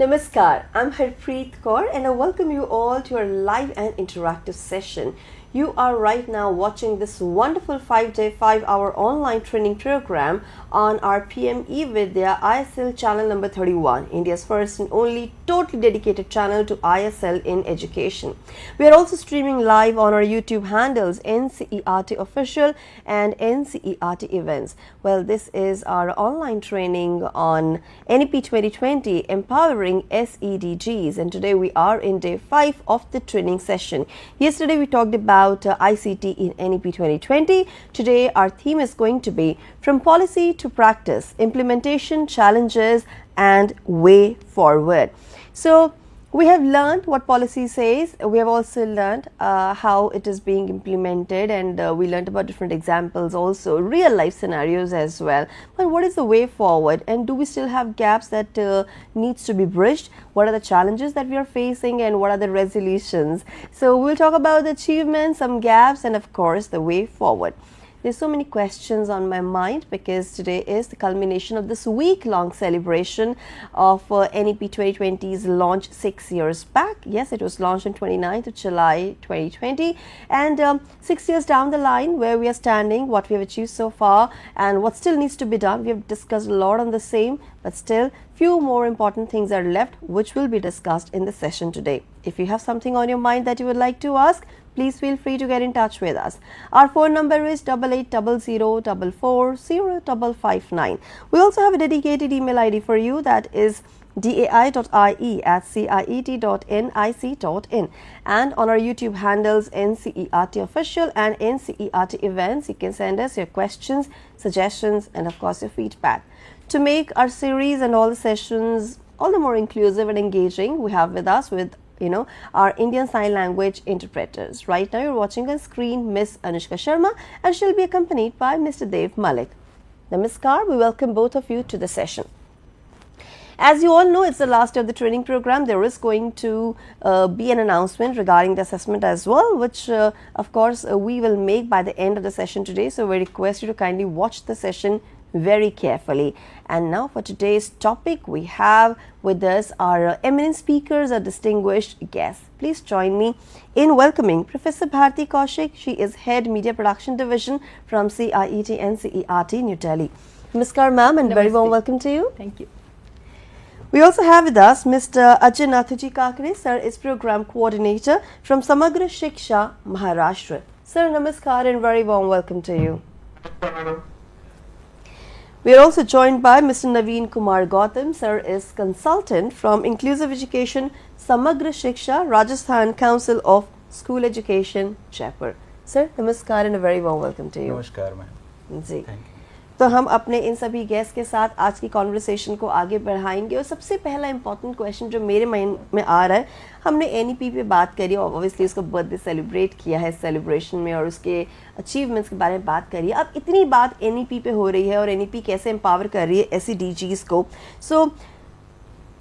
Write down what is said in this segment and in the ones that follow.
Namaskar, I'm Harpreet Kaur and I welcome you all to our live and interactive session. You are right now watching this wonderful 5-day, 5-hour online training program on our PME Vidya ISL channel number 31, India's first and only totally dedicated channel to ISL in education. We are also streaming live on our YouTube handles NCERT Official and NCERT Events. Well, this is our online training on NEP 2020 Empowering SEDGs, and today we are in day 5 of the training session. Yesterday we talked about ICT in NEP 2020. Today our theme is going to be from policy to practice, implementation, challenges and way forward. So we have learned what policy says. We have also learned how it is being implemented, and we learned about different examples, also real life scenarios as well. But what is the way forward, and do we still have gaps that needs to be bridged? What are the challenges that we are facing, and what are the resolutions? So we'll talk about the achievements, some gaps, and of course the way forward. There's so many questions on my mind because today is the culmination of this week-long celebration of NEP 2020's launch 6 years back. Yes, it was launched on 29th of July 2020, and 6 years down the line, where we are standing, what we have achieved so far, and what still needs to be done. We have discussed a lot on the same, but still few more important things are left, which will be discussed in the session today. If you have something on your mind that you would like to ask, please feel free to get in touch with us. Our phone number is 8800440559. We also have a dedicated email ID for you, that is dai.ie@ciet.nic.in, and on our YouTube handles NCERT Official and NCERT Events, you can send us your questions, suggestions and of course your feedback. To make our series and all the sessions all the more inclusive and engaging, we have with us our Indian Sign Language interpreters. Right now you're watching on screen Miss Anushka Sharma, and she'll be accompanied by Mr. Dev Malik. Namaskar, we welcome both of you to the session. As you all know, it's the last day of the training program. There is going to be an announcement regarding the assessment as well, which of course we will make by the end of the session today. So we request you to kindly watch the session very carefully. And now for today's topic, we have with us our eminent speakers, our distinguished guests. Please join me in welcoming Professor Bharti Kaushik. She is Head Media Production Division from CIET NCERT, New Delhi. Namaskar ma'am, and very warm welcome to you. Thank you. We also have with us Mr. Ajay Nathuji Kakre. Sir is Program Coordinator from Samagra Shiksha, Maharashtra. Sir, namaskar and very warm welcome to you. We are also joined by Mr. Naveen Kumar Gautam. Sir is consultant from Inclusive Education, Samagra Shiksha, Rajasthan Council of School Education, Jaipur. Sir, namaskar and a very warm welcome to you. नमस्कार ma'am ji, thank you. तो हम अपने इन सभी guest के साथ आज की conversation को आगे बढ़ाएंगे, और सबसे पहला इंपॉर्टेंट क्वेश्चन जो मेरे माइंड में आ रहा है, हमने एनईपी पे बात करी और ऑब्वियसली उसका बर्थडे सेलिब्रेट किया है सेलिब्रेशन में, और उसके अचीवमेंट्स के बारे में बात करी है। अब इतनी बात एनईपी पे हो रही है और एनईपी कैसे एम्पावर कर रही है एसईडीजीज को। सो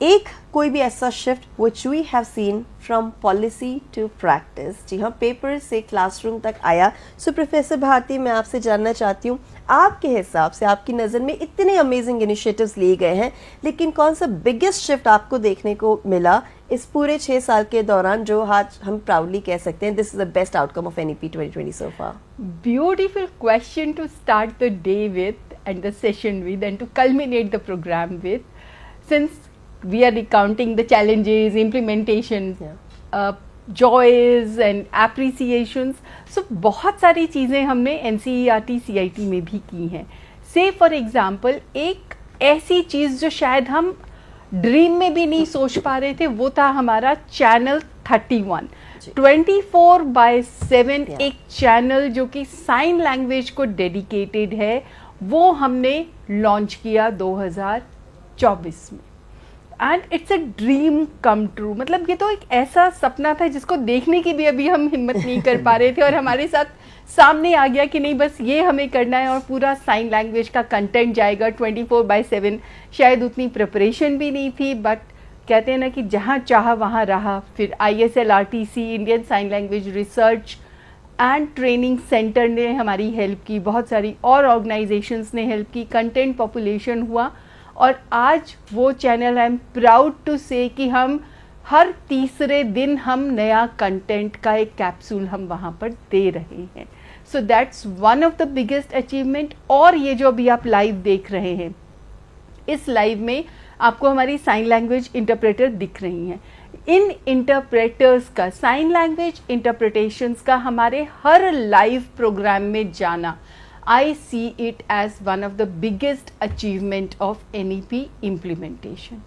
एक कोई भी ऐसा shift which we have seen from policy to practice, जी हाँ, पेपर से क्लासरूम तक आया। सो प्रोफेसर भारती, मैं आपसे जानना चाहती हूँ, आपके हिसाब से, आपकी नज़र में इतने अमेजिंग इनिशिएटिव्स लिए गए हैं, लेकिन कौन सा बिगेस्ट शिफ्ट आपको देखने को मिला इस पूरे 6 साल के दौरान, जो आज हम प्राउडली कह सकते हैं this is the best outcome of NEP 2020 so far? Beautiful question to start the day with and the session with, and to culminate the program with, since we are recounting the challenges, implementation, joys and appreciations. So बहुत सारी चीज़ें हमने NCERT CIT में भी की हैं. Say for example, एक ऐसी चीज़ जो शायद हम ड्रीम में भी नहीं सोच पा रहे थे, वो था हमारा चैनल 31, 24/7 एक चैनल जो कि साइन लैंग्वेज को डेडिकेटेड है, वो हमने लॉन्च किया 2024 में। And it's a dream come true, मतलब ये तो एक ऐसा सपना था जिसको देखने की भी अभी हम हिम्मत नहीं कर पा रहे थे, और हमारे साथ सामने आ गया कि नहीं बस ये हमें करना है, और पूरा साइन लैंग्वेज का कंटेंट जाएगा 24/7। शायद उतनी प्रिपरेशन भी नहीं थी, बट कहते हैं ना कि जहाँ चाहा वहाँ रहा। फिर ISLRTC, Indian sign language research and training centre ने हमारी हेल्प की, बहुत सारी और ऑर्गेनाइजेशंस ने हेल्प की, कंटेंट पॉपुलेशन हुआ, और आज वो channel I am proud to say कि हम हर तीसरे दिन हम नया कंटेंट का एक कैप्सूल हम वहाँ पर दे रहे हैं. So that's one of the biggest achievement. और ये जो अभी आप लाइव देख रहे हैं, इस लाइव में आपको हमारी साइन लैंग्वेज इंटरप्रेटर दिख रही हैं. इन इंटरप्रेटर्स का, साइन लैंग्वेज इंटरप्रिटेशंस का हमारे हर लाइव प्रोग्राम में जाना, I see it as one of the biggest achievement of NEP implementation.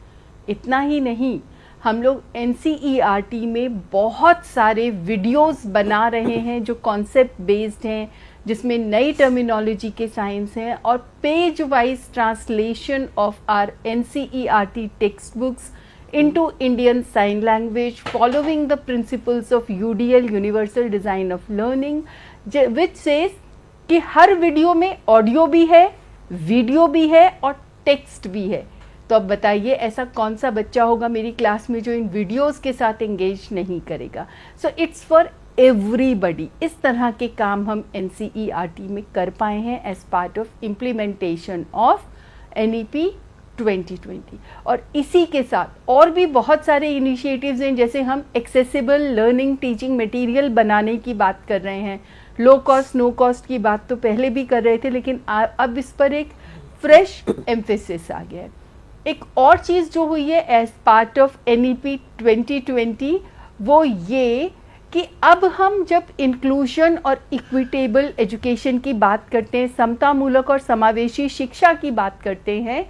इतना ही नहीं, हम लोग NCERT में बहुत सारे वीडियोस बना रहे हैं जो कॉन्सेप्ट बेस्ड हैं, जिसमें नई टर्मिनोलॉजी के साइंस हैं, और page wise translation of our NCERT text books into Indian Sign Language following the principles of UDL Universal Design of Learning, which says कि हर वीडियो में ऑडियो भी है, वीडियो भी है और टेक्स्ट भी है. तो अब बताइए ऐसा कौन सा बच्चा होगा मेरी क्लास में जो इन वीडियोस के साथ एंगेज नहीं करेगा. So it's for everybody. इस तरह के काम हम NCERT में कर पाए हैं as part of implementation of NEP 2020. और इसी के साथ और भी बहुत सारे इनिशिएटिव्स हैं, जैसे हम एक्सेसिबल लर्निंग टीचिंग मटेरियल बनाने की बात कर रहे हैं. लो कॉस्ट नो कॉस्ट की बात तो पहले भी कर रहे थे, लेकिन अब इस पर एक फ्रेश एम्फेसिस आ गया है. एक और चीज़ जो हुई है एज पार्ट ऑफ NEP 2020, वो ये कि अब हम जब इंक्लूजन और इक्विटेबल एजुकेशन की बात करते हैं, समतामूलक और समावेशी शिक्षा की बात करते हैं,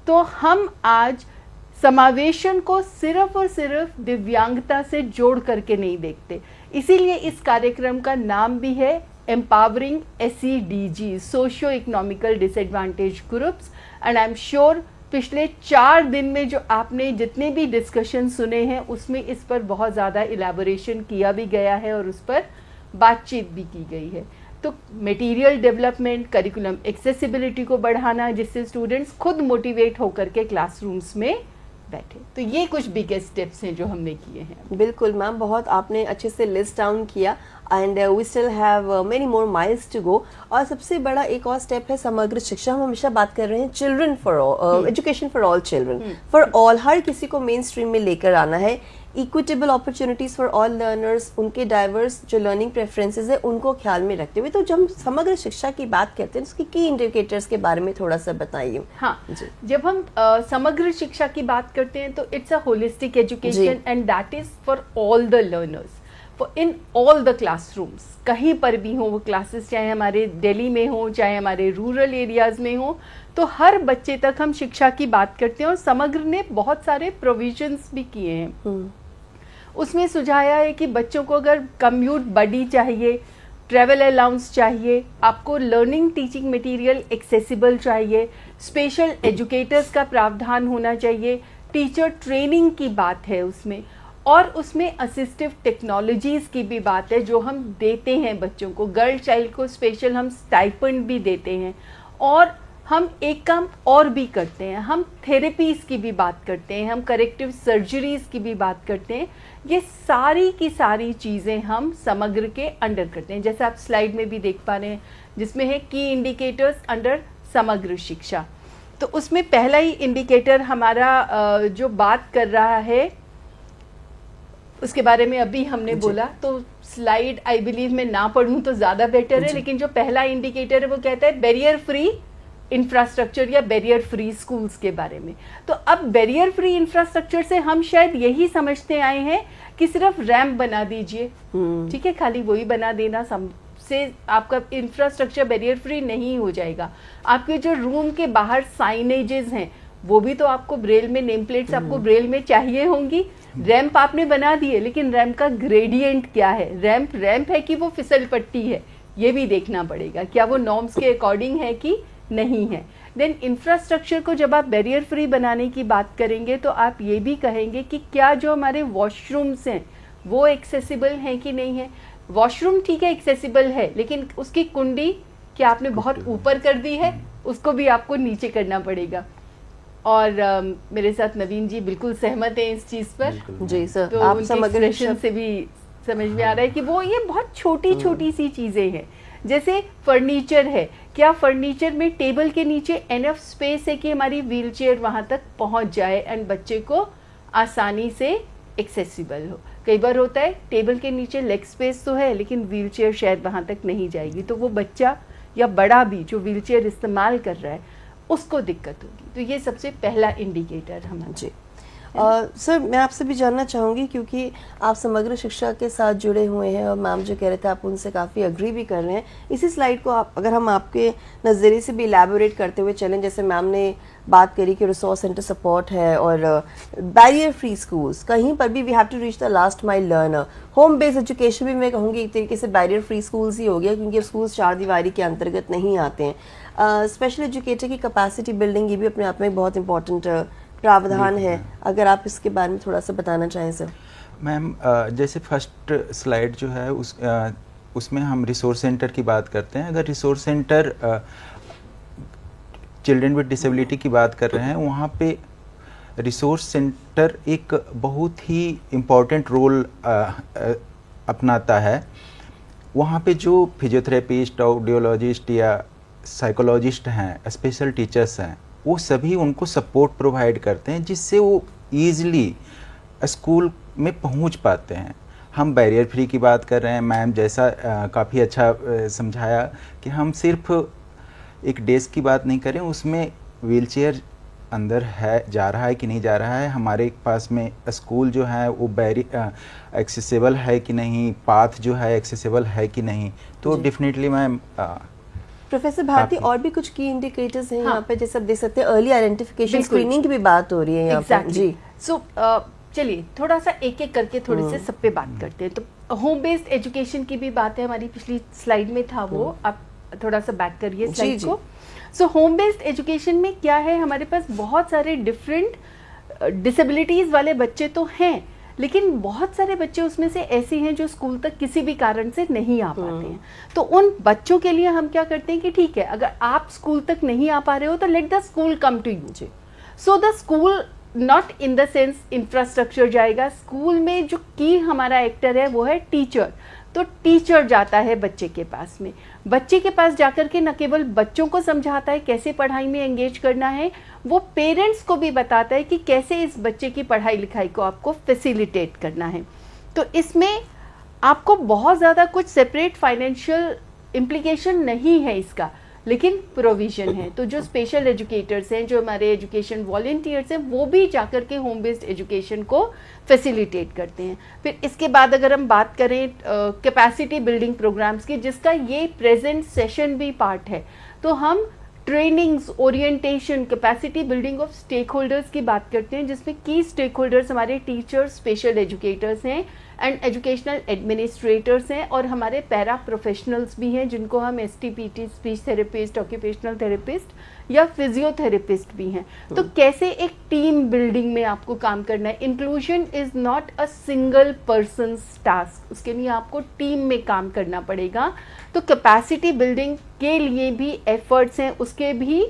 तो हम आज समावेशन को सिर्फ और सिर्फ दिव्यांगता से जोड़ करके नहीं देखते. इसीलिए इस कार्यक्रम का नाम भी है empowering SEDG, socio economical disadvantage groups. And I am sure पिछले 4 दिन में जो आपने जितने भी डिस्कशन सुने हैं, उसमें इस पर बहुत ज़्यादा इलेबोरेशन किया भी गया है और उस पर बातचीत भी की गई है. तो मटेरियल डेवलपमेंट, करिकुलम एक्सेसिबिलिटी को बढ़ाना, जिससे स्टूडेंट्स खुद मोटिवेट होकर के क्लासरूम्स में बैठे. तो ये कुछ बिगेस्ट स्टेप्स हैं जो हमने किए हैं. बिल्कुल मैम, बहुत आपने अच्छे से लिस्ट डाउन किया and we still have many more miles to go. और सबसे बड़ा एक और स्टेप है समग्र शिक्षा. हम हमेशा बात कर रहे हैं children for all, education for all children, for all, हर किसी को मेन स्ट्रीम में लेकर आना है. Equitable opportunities for all learners, उनके डाइवर्स जो लर्निंग प्रेफरेंसेस है उनको ख्याल में रखते हुए. तो जब हम समग्र शिक्षा की बात करते हैं, उसकी की इंडिकेटर्स के बारे में थोड़ा सा बताइए. हाँ जी. जब हम समग्र शिक्षा की बात करते हैं तो it's a holistic education and that is for all the learners, in all the classrooms. कहीं पर भी हो वो क्लासेस, चाहे हमारे दिल्ली में हो, चाहे हमारे रूरल एरियाज में हो, तो हर बच्चे तक हम शिक्षा की बात करते हैं. और समग्र ने बहुत सारे प्रोविजंस भी किए हैं. उसमें सुझाया है कि बच्चों को अगर कम्यूट बडी चाहिए, ट्रेवल अलाउंस चाहिए, आपको लर्निंग टीचिंग मटेरियल एक्सेसिबल चाहिए, स्पेशल एजुकेटर्स का प्रावधान होना चाहिए, टीचर ट्रेनिंग की बात है उसमें, और उसमें असिस्टिव टेक्नोलॉजीज़ की भी बात है जो हम देते हैं बच्चों को. गर्ल चाइल्ड को स्पेशल हम स्टाइपेंड भी देते हैं. और हम एक काम और भी करते हैं, हम थेरेपीज़ की भी बात करते हैं, हम करेक्टिव सर्जरीज़ की भी बात करते हैं. ये सारी की सारी चीज़ें हम समग्र के अंडर करते हैं, जैसे आप स्लाइड में भी देख पा रहे हैं, जिसमें है की इंडिकेटर्स अंडर समग्र शिक्षा. तो उसमें पहला ही इंडिकेटर हमारा जो बात कर रहा है उसके बारे में अभी हमने बोला, तो स्लाइड आई बिलीव मैं ना पढ़ूं तो ज़्यादा बेटर है. लेकिन जो पहला इंडिकेटर है वो कहता है बैरियर फ्री इंफ्रास्ट्रक्चर या बैरियर फ्री स्कूल्स के बारे में. तो अब बैरियर फ्री इंफ्रास्ट्रक्चर से हम शायद यही समझते आए हैं कि सिर्फ रैंप बना दीजिए, ठीक है, खाली वही बना देना से आपका इंफ्रास्ट्रक्चर बैरियर फ्री नहीं हो जाएगा. आपके जो रूम के बाहर साइनेजेस हैं वो भी तो आपको ब्रेल में, नेम प्लेट्स आपको ब्रेल में चाहिए होंगी. रैंप आपने बना दिए, लेकिन रैंप का ग्रेडियंट क्या है? रैंप है कि वो फिसल पट्टी है, ये भी देखना पड़ेगा. क्या वो नॉर्म्स के अकॉर्डिंग है कि नहीं है. देन इंफ्रास्ट्रक्चर को जब आप बैरियर फ्री बनाने की बात करेंगे तो आप ये भी कहेंगे कि क्या जो हमारे वॉशरूम्स हैं वो एक्सेसिबल हैं कि नहीं है. वॉशरूम ठीक है एक्सेसिबल है, लेकिन उसकी कुंडी क्या आपने बहुत ऊपर कर दी है, उसको भी आपको नीचे करना पड़ेगा. और मेरे साथ नवीन जी बिल्कुल सहमत हैं इस चीज़ पर. जी सर, तो आप समग्र से भी समझ में आ रहा है कि वो ये बहुत छोटी छोटी सी चीज़ें हैं जैसे फर्नीचर है, क्या फर्नीचर में टेबल के नीचे एनफ स्पेस है कि हमारी व्हीलचेयर वहाँ तक पहुँच जाए एंड बच्चे को आसानी से एक्सेसिबल हो। कई बार होता है टेबल के नीचे लेग स्पेस तो है लेकिन व्हीलचेयर शायद वहाँ तक नहीं जाएगी, तो वो बच्चा या बड़ा भी जो व्हीलचेयर इस्तेमाल कर रहा है उसको दिक्कत होगी। तो ये सबसे पहला इंडिकेटर हमारा। जी सर, मैं आपसे भी जानना चाहूँगी क्योंकि आप समग्र शिक्षा के साथ जुड़े हुए हैं और मैम जो कह रहे थे आप उनसे काफ़ी अग्री भी कर रहे हैं। इसी स्लाइड को आप अगर हम आपके नज़रिए से भी इलेबोरेट करते हुए चलें, जैसे मैम ने बात करी कि रिसोर्स सेंटर सपोर्ट है और बैरियर फ्री स्कूल्स, कहीं पर भी we have to reach the last mile learner. Home based education भी मैं कहूँगी एक तरीके से बैरियर फ्री स्कूल्स ही हो गया क्योंकि स्कूल्स चार दीवारी के अंतर्गत नहीं आते हैं। स्पेशल एजुकेटर की कैपेसिटी बिल्डिंग ये भी अपने आप में एक बहुत इंपॉर्टेंट प्रावधान है, अगर आप इसके बारे में थोड़ा सा बताना चाहें सर। मैम जैसे फर्स्ट स्लाइड जो है उसमें हम रिसोर्स सेंटर की बात करते हैं। अगर resource centre children with disability की बात कर रहे हैं, वहाँ पे रिसोर्स सेंटर एक बहुत ही इम्पॉर्टेंट रोल अपनाता है। वहाँ पे जो फिजियोथेरेपिस्ट, ऑडियोलॉजिस्ट या साइकोलॉजिस्ट हैं, स्पेशल टीचर्स हैं, वो सभी उनको सपोर्ट प्रोवाइड करते हैं जिससे वो ईज़िली स्कूल में पहुंच पाते हैं। हम बैरियर फ्री की बात कर रहे हैं, मैम जैसा काफ़ी अच्छा समझाया कि हम सिर्फ एक डेस्क की बात नहीं करें, उसमें व्हीलचेयर अंदर है, जा रहा है कि नहीं जा रहा है, हमारे पास में स्कूल जो है वो एक्सेसिबल है कि नहीं, पाथ जो है एक्सेसिबल है कि नहीं। तो डेफिनेटली मैम प्रोफेसर भारती और भी कुछ की इंडिकेटर्स हैं यहाँ पे, जैसे आप देख सकते हैं अर्ली आइडेंटिफिकेशन, स्क्रीनिंग की भी बात हो रही है यहाँ पर। जी सो चलिए थोड़ा सा एक एक करके थोड़े से सब पे बात करते हैं। तो होम बेस्ड एजुकेशन की भी बात है, हमारी पिछली स्लाइड में था वो, आप थोड़ा सा बैक करिए स्लाइड को। सो होम बेस्ड एजुकेशन में क्या है, हमारे पास बहुत सारे डिफरेंट डिसेबिलिटीज वाले बच्चे तो हैं, लेकिन बहुत सारे बच्चे उसमें से ऐसे हैं जो स्कूल तक किसी भी कारण से नहीं आ पाते हैं। तो उन बच्चों के लिए हम क्या करते हैं कि ठीक है, अगर आप स्कूल तक नहीं आ पा रहे हो तो let the school come to you. So the school not in the sense infrastructure जाएगा, स्कूल में जो की हमारा एक्टर है वो है टीचर। तो टीचर जाता है बच्चे के पास में, बच्चे के पास जाकर के न केवल बच्चों को समझाता है कैसे पढ़ाई में एंगेज करना है, वो पेरेंट्स को भी बताता है कि कैसे इस बच्चे की पढ़ाई लिखाई को आपको फैसिलिटेट करना है। तो इसमें आपको बहुत ज़्यादा कुछ सेपरेट फाइनेंशियल इम्प्लीकेशन नहीं है इसका, लेकिन प्रोविज़न है। तो जो स्पेशल एजुकेटर्स हैं, जो हमारे एजुकेशन वॉलंटियर्स हैं, वो भी जाकर के होम बेस्ड एजुकेशन को फैसिलिटेट करते हैं। फिर इसके बाद अगर हम बात करें कैपेसिटी बिल्डिंग प्रोग्राम्स की, जिसका ये प्रेजेंट सेशन भी पार्ट है, तो हम trainings, orientation, capacity building of stake holders की बात करते हैं, जिसमें की स्टेक होल्डर्स हमारे टीचर्स, स्पेशल एजुकेटर्स हैं एंड एजुकेशनल एडमिनिस्ट्रेटर्स हैं, और हमारे पैरा प्रोफेशनल्स भी हैं जिनको हम STPT, speech therapist, occupational therapist या फिजियोथेरेपिस्ट भी हैं। तो कैसे एक टीम बिल्डिंग में आपको काम करना है। Inclusion is not a single person task, उसके लिए आपको टीम में काम करना पड़ेगा। तो कैपेसिटी बिल्डिंग के लिए भी एफर्ट्स हैं, उसके भी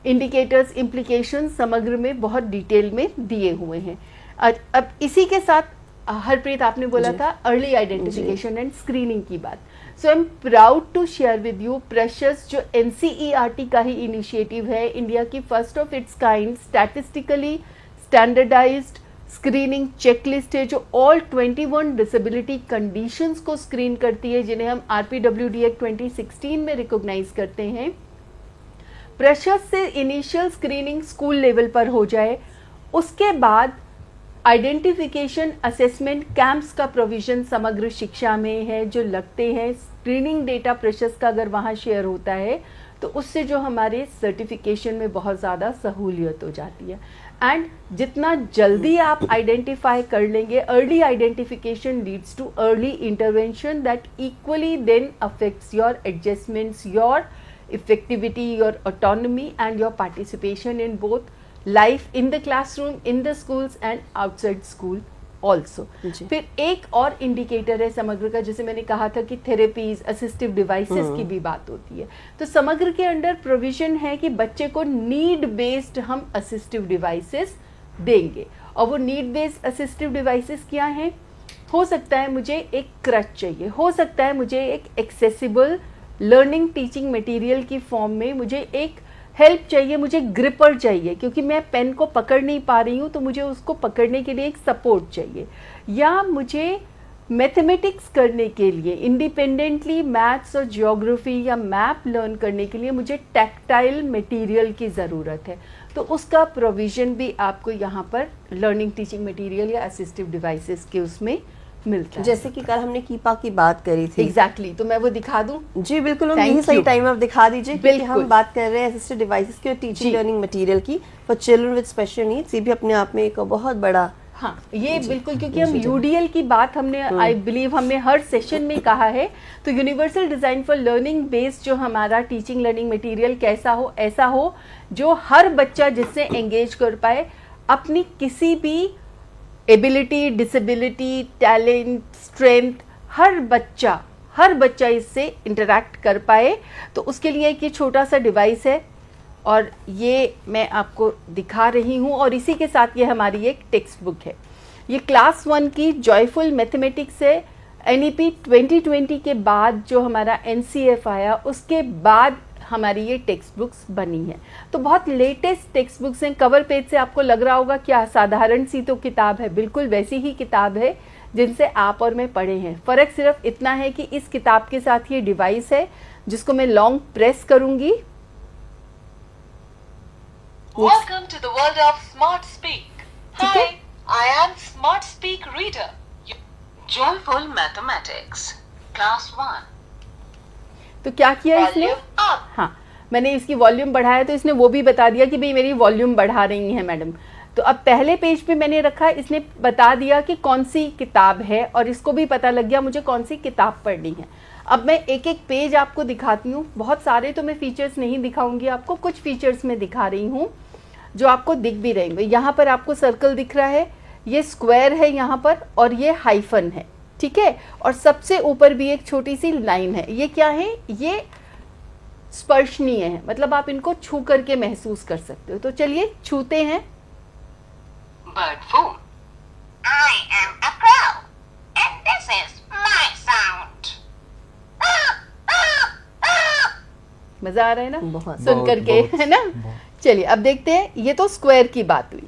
इंडिकेटर्स, इम्प्लीकेशन समग्र में बहुत डिटेल में दिए हुए हैं। अब इसी के साथ हरप्रीत आपने बोला था अर्ली आइडेंटिफिकेशन एंड स्क्रीनिंग की बात। So I am proud to share with you precious, जो NCERT का ही इनिशिएटिव है, इंडिया की first of its kind statistically standardized screening checklist है, जो ऑल 21 डिसेबिलिटी कंडीशंस को स्क्रीन करती है, जिन्हें हम RPWD एक्ट 2016 में रिकॉग्नाइज करते हैं। प्रेशियस से इनिशियल स्क्रीनिंग स्कूल लेवल पर हो जाए, उसके बाद आइडेंटिफिकेशन असेसमेंट कैंप्स का प्रोविजन समग्र शिक्षा में है, जो लगते हैं। स्क्रीनिंग डेटा प्रेशर्स का अगर वहाँ शेयर होता है तो उससे जो हमारे सर्टिफिकेशन में बहुत ज़्यादा सहूलियत हो जाती है। एंड जितना जल्दी आप आइडेंटिफाई कर लेंगे, early identification leads to early intervention that equally then affects your adjustments, your effectivity, your autonomy and your participation in both life in the classroom, in the schools and outside school also. फिर एक और indicator है समग्र का, जैसे मैंने कहा था कि थेरेपीज, असिस्टिव डिवाइसेस की भी बात होती है। तो समग्र के अंडर प्रोविजन है कि बच्चे को नीड बेस्ड हम असिस्टिव डिवाइसेस देंगे। और वो नीड बेस्ड असिस्टिव डिवाइसेस क्या हैं? हो सकता है मुझे एक क्रच चाहिए, हो सकता है मुझे एक एक्सेसिबल लर्निंग टीचिंग मटेरियल की फॉर्म में मुझे एक हेल्प चाहिए, मुझे ग्रिपर चाहिए, क्योंकि मैं पेन को पकड़ नहीं पा रही हूँ, तो मुझे उसको पकड़ने के लिए एक सपोर्ट चाहिए। या मुझे मैथमेटिक्स करने के लिए इंडिपेंडेंटली मैथ्स और ज्योग्राफी या मैप लर्न करने के लिए मुझे टैक्टाइल मटेरियल की ज़रूरत है, तो उसका प्रोविज़न भी आपको यहाँ पर लर्निंग टीचिंग मटेरियल या असिस्टिव डिवाइसेस के उसमें मिलता है। जैसे कि कल हमने कीपा की बात करी थी। एग्जैक्टली, तो मैं वो दिखा दूं? जी बिल्कुल, Thank यही सही you. टाइम आप दिखा दीजिए, क्योंकि बिल्कुल। हम बात कर रहे हैं असिस्टिव डिवाइसेस की और टीचिंग जी। लर्निंग मटेरियल की for children with special needs. ये भी अपने आप में एक बहुत बड़ा, हाँ, ये बिल्कुल, क्योंकि हम यूडीएल की बात हमने आई बिलीव हमने हर सेशन में कहा है, तो universal design for learning based जो हमारा टीचिंग लर्निंग मटेरियल कैसा हो, ऐसा हो जो हर बच्चा जिससे एंगेज कर पाए, अपनी किसी भी एबिलिटी, डिसेबिलिटी, टैलेंट, स्ट्रेंथ, हर बच्चा इससे इंटरैक्ट कर पाए। तो उसके लिए एक ये छोटा सा डिवाइस है और ये मैं आपको दिखा रही हूँ, और इसी के साथ ये हमारी एक टेक्स्ट बुक है। ये क्लास 1 की जॉयफुल मैथमेटिक्स है। एनईपी 2020 के बाद जो हमारा एनसीएफ आया, उसके बाद हमारी ये टेक्स्ट बुक्स बनी है। तो बहुत लेटेस्ट टेक्स्ट बुक्स हैं। कवर पेज से आपको लग रहा होगा क्या साधारण सी तो किताब है, बिल्कुल वैसी ही किताब है जिनसे आप और मैं पढ़े हैं। फ़र्क सिर्फ इतना है कि इस किताब के साथ ये डिवाइस है जिसको मैं लॉन्ग प्रेस करूँगी। Welcome to the world of Smart Speak. Hi, I am Smart Speak Reader. Joyful Mathematics, Class 1. तो क्या किया इसने? Volume up. हाँ, मैंने इसकी वॉल्यूम बढ़ाया तो इसने वो भी बता दिया कि भाई मेरी वॉल्यूम बढ़ा रही है मैडम। तो अब पहले पेज पे मैंने रखा, इसने बता दिया कि कौन सी किताब है और इसको भी पता लग गया मुझे कौन सी किताब पढ़नी है। अब मैं एक एक पेज आपको दिखाती हूँ। बहुत सारे तो मैं फीचर्स नहीं दिखाऊंगी आपको, कुछ फीचर्स मैं दिखा रही हूँ जो आपको दिख भी रहेंगे। यहाँ पर आपको सर्कल दिख रहा है, ये स्क्वायर है यहाँ पर, और ये हाइफन है, ठीक है। और सबसे ऊपर भी एक छोटी सी लाइन है। ये क्या है? ये स्पर्शनीय है, मतलब आप इनको छू करके महसूस कर सकते हो। तो चलिए छूते हैं। Bird phone. I am a crow, and this is my sound. मजा आ रहा है ना बहुत। सुन करके, है ना? चलिए अब देखते हैं। ये तो स्क्वायर की बात हुई,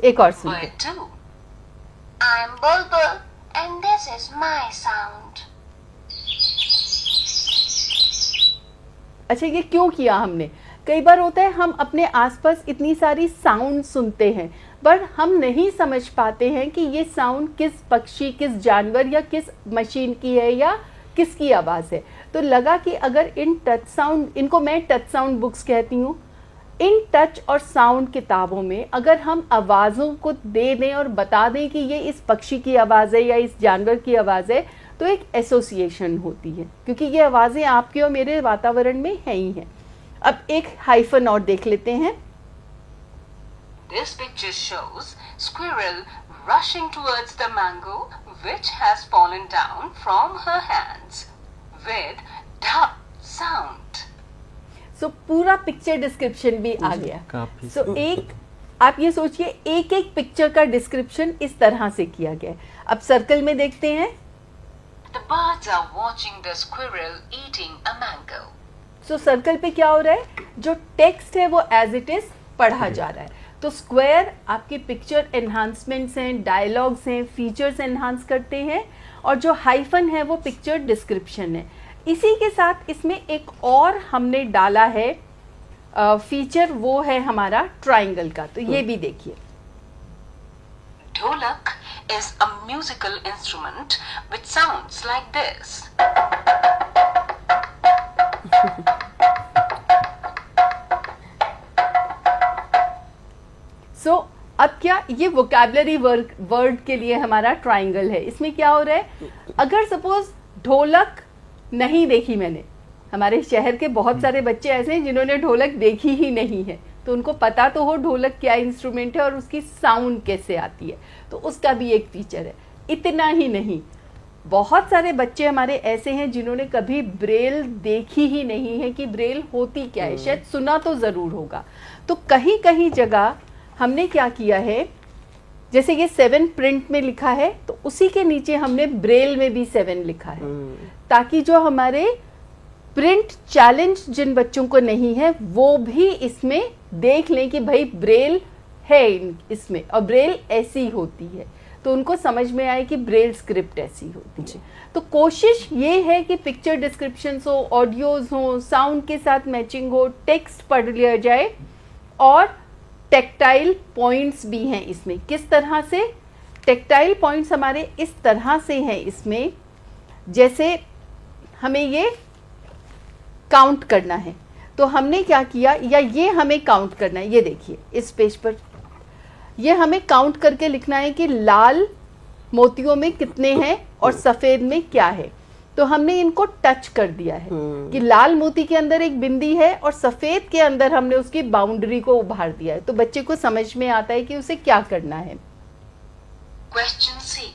एक और सुनते हैं। Bird 2. I'm Bulbul, and this is my sound. अच्छा, ये क्यों किया हमने? कई बार होता है हम अपने आसपास इतनी सारी साउंड सुनते हैं, पर हम नहीं समझ पाते हैं कि ये साउंड किस पक्षी, किस जानवर या किस मशीन की है या किसकी आवाज़ है। तो लगा कि अगर इन टच साउंड, इनको मैं टच साउंड बुक्स कहती हूँ, इन टच और साउंड किताबों में अगर हम आवाज़ों को दे दें और बता दें कि ये इस पक्षी की आवाज़ है या इस जानवर की आवाज़ है, तो एक एसोसिएशन होती है, क्योंकि ये आवाज़ें आपके और मेरे वातावरण में है ही हैं। अब एक हाइफन और देख लेते हैं। This picture shows squirrel rushing towards the mango which has fallen down from her hands with dhap sound. सो पूरा पिक्चर डिस्क्रिप्शन भी आ गया। काफी सो एक आप ये सोचिए, एक एक पिक्चर का डिस्क्रिप्शन इस तरह से किया गया है। अब सर्कल में देखते हैं। The birds are watching the squirrel eating a mango. So circle पे क्या हो रहा है? जो टेक्स्ट है वो एज इट इज पढ़ा जा रहा है। तो स्क्वायर आपकी पिक्चर एनहांसमेंट्स हैं, डायलॉग्स हैं, फीचर्स एनहांस करते हैं, और जो हाइफन है वो पिक्चर डिस्क्रिप्शन है। इसी के साथ इसमें एक और हमने डाला है फीचर, वो है हमारा ट्राइंगल का। तो ये भी देखिए। Dholak is a musical instrument which sounds like this. सो अब क्या, ये वोकैबुलरी वर्ड के लिए हमारा ट्राइंगल है। इसमें क्या हो रहा है? अगर सपोज ढोलक नहीं देखी मैंने, हमारे शहर के बहुत सारे बच्चे ऐसे हैं जिन्होंने ढोलक देखी ही नहीं है, तो उनको पता तो हो ढोलक क्या इंस्ट्रूमेंट है और उसकी साउंड कैसे आती है, तो उसका भी एक फीचर है। इतना ही नहीं, बहुत सारे बच्चे हमारे ऐसे हैं जिन्होंने कभी ब्रेल देखी ही नहीं है कि ब्रेल होती क्या है, शायद सुना तो ज़रूर होगा। तो कहीं कहीं जगह हमने क्या किया है, जैसे ये 7 प्रिंट में लिखा है, तो उसी के नीचे हमने ब्रेल में भी 7 लिखा है, ताकि जो हमारे प्रिंट चैलेंज जिन बच्चों को नहीं है वो भी इसमें देख लें कि भाई ब्रेल है इसमें और ब्रेल ऐसी होती है, तो उनको समझ में आए कि ब्रेल स्क्रिप्ट ऐसी होती है। तो कोशिश ये है कि पिक्चर डिस्क्रिप्शंस हो, ऑडियोज हो, साउंड के साथ मैचिंग हो, टेक्स्ट पढ़ लिया जाए और टेक्टाइल पॉइंट्स भी हैं इसमें। किस तरह से टेक्टाइल पॉइंट्स हमारे इस तरह से हैं इसमें, जैसे हमें ये काउंट करना है तो हमने क्या किया, या ये हमें काउंट करना है, ये देखिए इस पेज पर ये हमें काउंट करके लिखना है कि लाल मोतियों में कितने हैं और सफेद में क्या है। तो हमने इनको टच कर दिया है कि लाल मोती के अंदर एक बिंदी है और सफेद के अंदर हमने उसकी बाउंड्री को उभार दिया है, तो बच्चे को समझ में आता है कि उसे क्या करना है। Question C.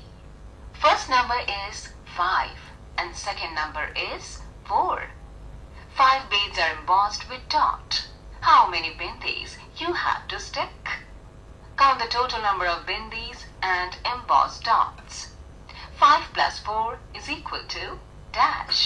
First number is 5 and second number is 4. 5 beads are embossed with dot. How many bindis you have to stick? Count the total number of bindis and embossed dots. 5 plus 4 is equal to dash.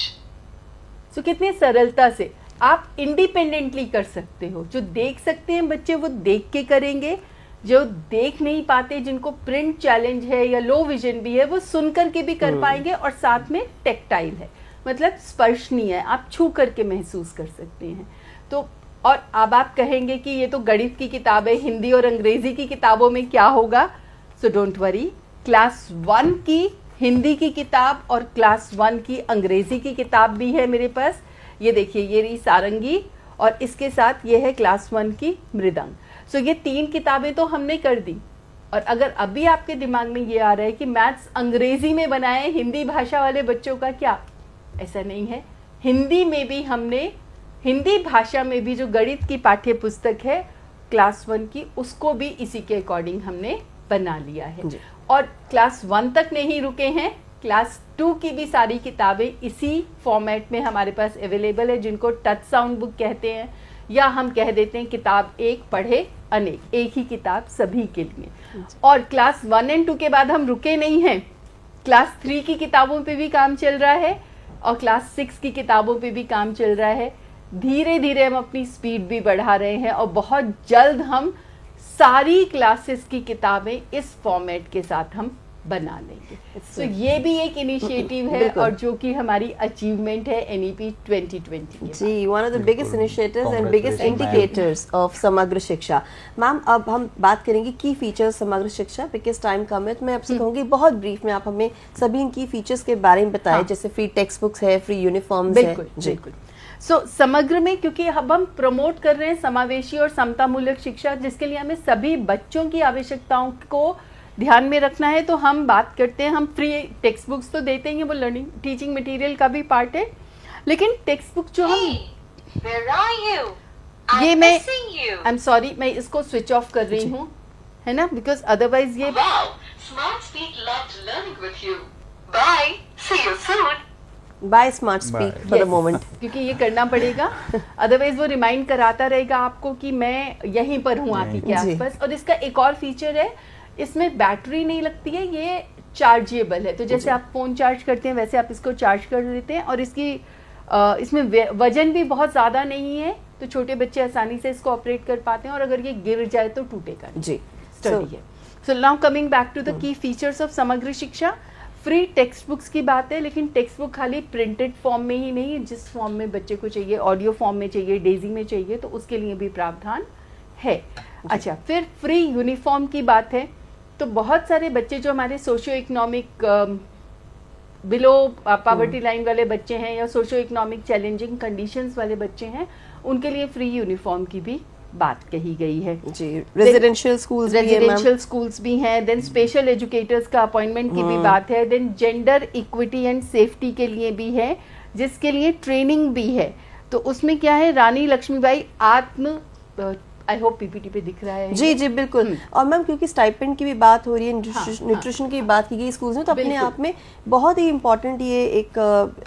So कितनी सरलता से आप independently कर सकते हो। जो देख सकते हैं बच्चे वो देख के करेंगे, जो देख नहीं पाते, जिनको प्रिंट चैलेंज है या लो विजन भी है, वो सुन करके भी कर पाएंगे और साथ में टेक्टाइल है, मतलब स्पर्शनीय है, आप छू करके महसूस कर सकते हैं। तो और अब आप कहेंगे कि ये तो गणित की किताब है, हिंदी और अंग्रेजी की किताबों में क्या होगा। सो डोंट वरी, क्लास 1 की हिंदी की किताब और क्लास 1 की अंग्रेजी की किताब भी है मेरे पास। ये देखिए, ये रही सारंगी और इसके साथ ये है क्लास 1 की मृदंग। सो ये 3 किताबें तो हमने कर दी। और अगर अभी आपके दिमाग में ये आ रहा है कि मैथ्स अंग्रेजी में बनाए, हिंदी भाषा वाले बच्चों का क्या, ऐसा नहीं है। हिंदी में भी हमने, हिंदी भाषा में भी जो गणित की पाठ्य पुस्तक है क्लास 1 की, उसको भी इसी के अकॉर्डिंग हमने बना लिया है। और क्लास 1 तक नहीं रुके हैं, क्लास 2 की भी सारी किताबें इसी फॉर्मेट में हमारे पास अवेलेबल है, जिनको टच साउंड बुक कहते हैं, या हम कह देते हैं किताब एक पढ़े अनेक, एक ही किताब सभी के लिए। और क्लास 1 और 2 के बाद हम रुके नहीं हैं, क्लास 3 की किताबों पे भी काम चल रहा है और क्लास 6 की किताबों पे भी काम चल रहा है। धीरे धीरे हम अपनी स्पीड भी बढ़ा रहे हैं और बहुत जल्द हम सारी क्लासेस की किताबें इस फॉर्मेट के साथ हम बना लेंगे। तो ये भी एक इनिशिएटिव है और जो कि हमारी अचीवमेंट है NEP 2020 ji, one of the biggest initiatives and biggest indicators of Samagra Shiksha. Ma'am, अब हम बात करेंगे की फीचर्स समग्र शिक्षा, बिकॉज टाइम कम है, तो मैं आपसे कहूँगी बहुत ब्रीफ में आप हमें सभी इन की फीचर्स के बारे में बताएं। जैसे फ्री टेक्स्ट बुक्स है, फ्री यूनिफॉर्म्स है। बिल्कुल। सो समग्र में, क्योंकि अब हम प्रमोट कर रहे हैं समावेशी और समतामूलक शिक्षा, जिसके लिए हमें सभी बच्चों की आवश्यकताओं को ध्यान में रखना है, तो हम बात करते हैं, हम फ्री टेक्स्ट बुक्स तो देते हैं, वो लर्निंग टीचिंग मटेरियल का भी पार्ट है, लेकिन टेक्स्ट बुक जो हम ये मैं आई एम सॉरी, मैं इसको स्विच ऑफ कर रही हूँ, है ना, बिकॉज अदरवाइज ये by smart speak for the moment, क्योंकि ये करना पड़ेगा, अदरवाइज वो रिमाइंड कराता रहेगा आपको कि मैं यहीं पर हूँ आती के आसपास। और इसका एक और फीचर है, इसमें बैटरी नहीं लगती है, ये चार्जेबल है, तो जैसे आप फोन चार्ज करते हैं वैसे आप इसको चार्ज कर लेते हैं। और इसकी इसमें वजन भी बहुत ज्यादा नहीं है, तो छोटे बच्चे आसानी से इसको ऑपरेट कर पाते हैं, और अगर ये गिर जाए तो टूटेगा जी, स्टडी है। So now coming back to the key features of Samagra Shiksha. Free text books की बात है, लेकिन टेक्स्ट बुक खाली प्रिंटेड फॉर्म में ही नहीं, जिस फॉर्म में बच्चे को चाहिए, ऑडियो फॉर्म में चाहिए, डेजी में चाहिए, तो उसके लिए भी प्रावधान है। अच्छा, फिर फ्री यूनिफॉर्म की बात है, तो बहुत सारे बच्चे जो हमारे socio economic below poverty line वाले बच्चे हैं या सोशियो इकोनॉमिक चैलेंजिंग कंडीशंस वाले बच्चे हैं, उनके लिए फ्री यूनिफॉर्म की भी बात कही गई है जी। रेजिडेंशियल स्कूल्स भी हैं, देन स्पेशल एजुकेटर्स का अपॉइंटमेंट की भी बात है, then gender equity and safety के लिए भी है, जिसके लिए ट्रेनिंग भी है। तो उसमें क्या है, रानी लक्ष्मीबाई आई होप पीपीटी पे दिख रहा है जी जी बिल्कुल। और मैम क्योंकि स्टाइपेंड की भी बात हो रही है, न्यूट्रिशन की बात की गई स्कूल्स में, तो अपने आप में बहुत ही इम्पोर्टेंट ये एक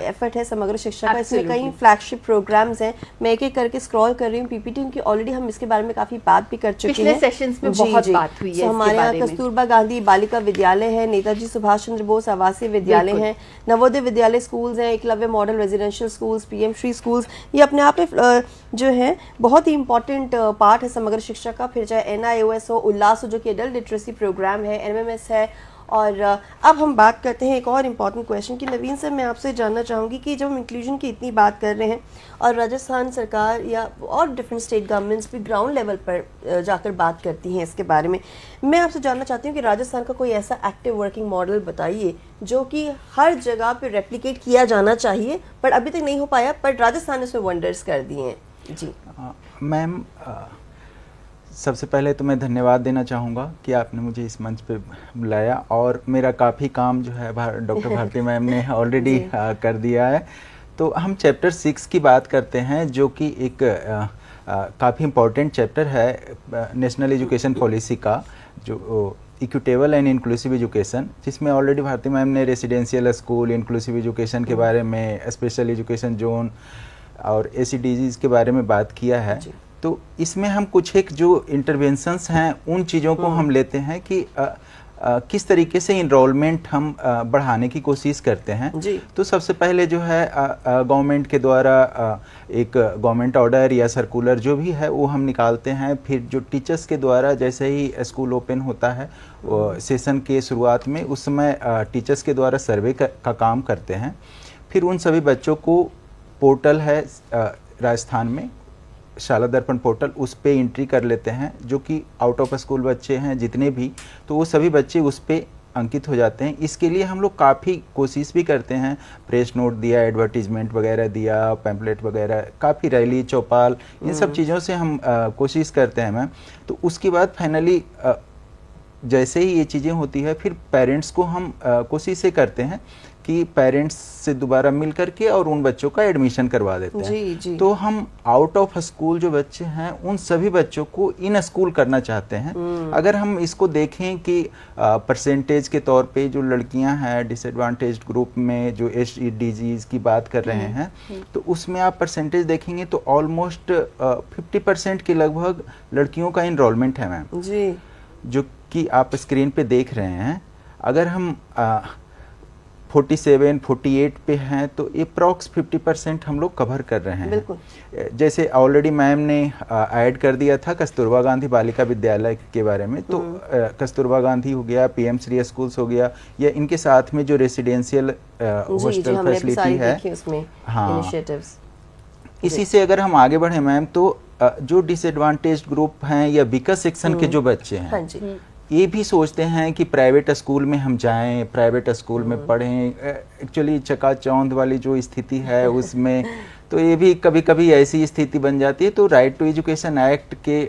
एफर्ट है समग्र शिक्षा का। इसमें कई फ्लैगशिप प्रोग्राम्स हैं, मैं एक एक करके स्क्रॉल कर रही हूँ पीपीटी उनकी, ऑलरेडी हम इसके बारे में काफी बात भी कर चुके हैं, पिछले सेशंस में बहुत बात हुई है। हमारे यहाँ कस्तूरबा गांधी बालिका विद्यालय है, नेताजी सुभाष चंद्र बोस आवासीय विद्यालय है, नवोदय विद्यालय स्कूल्स हैं, Eklavya model residential schools, PM Shri schools, ये अपने आप में जो है बहुत ही इंपॉर्टेंट पार्ट है समग्र शिक्षा का। फिर चाहे NIOS हो, उल्लास हो जो कि एडल्ट लिटरेसी प्रोग्राम है, MMS है। और अब हम बात करते हैं एक और इम्पॉर्टेंट क्वेश्चन की। नवीन सर, मैं आपसे जानना चाहूँगी कि जब हम इंक्लूजन की इतनी बात कर रहे हैं और राजस्थान सरकार या और डिफरेंट स्टेट गवर्नमेंट्स भी ग्राउंड लेवल पर जाकर बात करती हैं इसके बारे में, मैं आपसे जानना चाहती हूँ कि राजस्थान का कोई ऐसा एक्टिव वर्किंग मॉडल बताइए जो कि हर जगह पे रेप्लिकेट किया जाना चाहिए, पर अभी तक नहीं हो पाया, पर राजस्थान ने उसमें वंडर्स कर दिए हैं। जी मैम, सबसे पहले तो मैं धन्यवाद देना चाहूँगा कि आपने मुझे इस मंच पे बुलाया, और मेरा काफ़ी काम जो है डॉक्टर भारती मैम ने ऑलरेडी कर दिया है। तो हम चैप्टर 6 की बात करते हैं, जो कि एक काफ़ी इम्पोर्टेंट चैप्टर है नेशनल एजुकेशन पॉलिसी का, जो इक्विटेबल एंड इंक्लूसिव एजुकेशन, जिसमें ऑलरेडी भारती मैम ने रेसिडेंशियल स्कूल, इंक्लूसिव एजुकेशन के बारे में, स्पेशल एजुकेशन जोन और ACDGs के बारे में बात किया है। तो इसमें हम कुछ एक जो इंटरवेंशंस हैं उन चीज़ों को हम लेते हैं कि किस तरीके से इनरोलमेंट हम बढ़ाने की कोशिश करते हैं। तो सबसे पहले जो है गवर्नमेंट के द्वारा एक गवर्नमेंट ऑर्डर या सर्कुलर जो भी है वो हम निकालते हैं। फिर जो टीचर्स के द्वारा जैसे ही स्कूल ओपन होता है सेशन के शुरुआत में, उस समय टीचर्स के द्वारा सर्वे का काम करते हैं। फिर उन सभी बच्चों को पोर्टल है राजस्थान में, शाला दर्पण पोर्टल, उस पे एंट्री कर लेते हैं, जो कि आउट ऑफ स्कूल बच्चे हैं जितने भी, तो वो सभी बच्चे उस पे अंकित हो जाते हैं। इसके लिए हम लोग काफ़ी कोशिश भी करते हैं, प्रेस नोट दिया, एडवर्टीजमेंट वगैरह दिया, पैम्पलेट वगैरह, काफ़ी रैली चौपाल, इन सब चीज़ों से हम कोशिश करते हैं मैम। तो उसके बाद फाइनली जैसे ही ये चीज़ें होती है, फिर पेरेंट्स को हम कोशिश से करते हैं कि पेरेंट्स से दोबारा मिल करके और उन बच्चों का एडमिशन करवा देते हैं। जी। तो हम आउट ऑफ स्कूल जो बच्चे हैं उन सभी बच्चों को इन स्कूल करना चाहते हैं। अगर हम इसको देखें कि परसेंटेज के तौर पे जो लड़कियां हैं डिसएडवांटेज्ड ग्रुप में, जो SEDGs की बात कर रहे हैं, तो उसमें आप परसेंटेज देखेंगे तो ऑलमोस्ट 50% के लगभग लड़कियों का इनरोलमेंट है मैम जी, जो कि आप स्क्रीन पे देख रहे हैं। अगर हम 47-48 पे हैं तो अप्रॉक्स 50% हम लोग कवर कर रहे हैं। बिल्कुल। जैसे ऑलरेडी मैम ने ऐड कर दिया था कस्तूरबा गांधी बालिका विद्यालय के बारे में, तो कस्तूरबा गांधी हो गया, PM श्री स्कूल्स हो गया, या इनके साथ में जो रेसिडेंशियल हॉस्टल फैसिलिटी है, हाँ, इसी से अगर हम आगे बढ़े मैम, तो जो डिसएडवांटेज्ड ग्रुप हैं या वीकर सेक्शन के जो बच्चे हैं, हाँ जी, ये भी सोचते हैं कि प्राइवेट स्कूल में हम जाएं, प्राइवेट स्कूल में पढ़ें। एक्चुअली चकाचौंध वाली जो स्थिति है उसमें तो ये भी कभी कभी ऐसी स्थिति बन जाती है। तो राइट टू एजुकेशन एक्ट के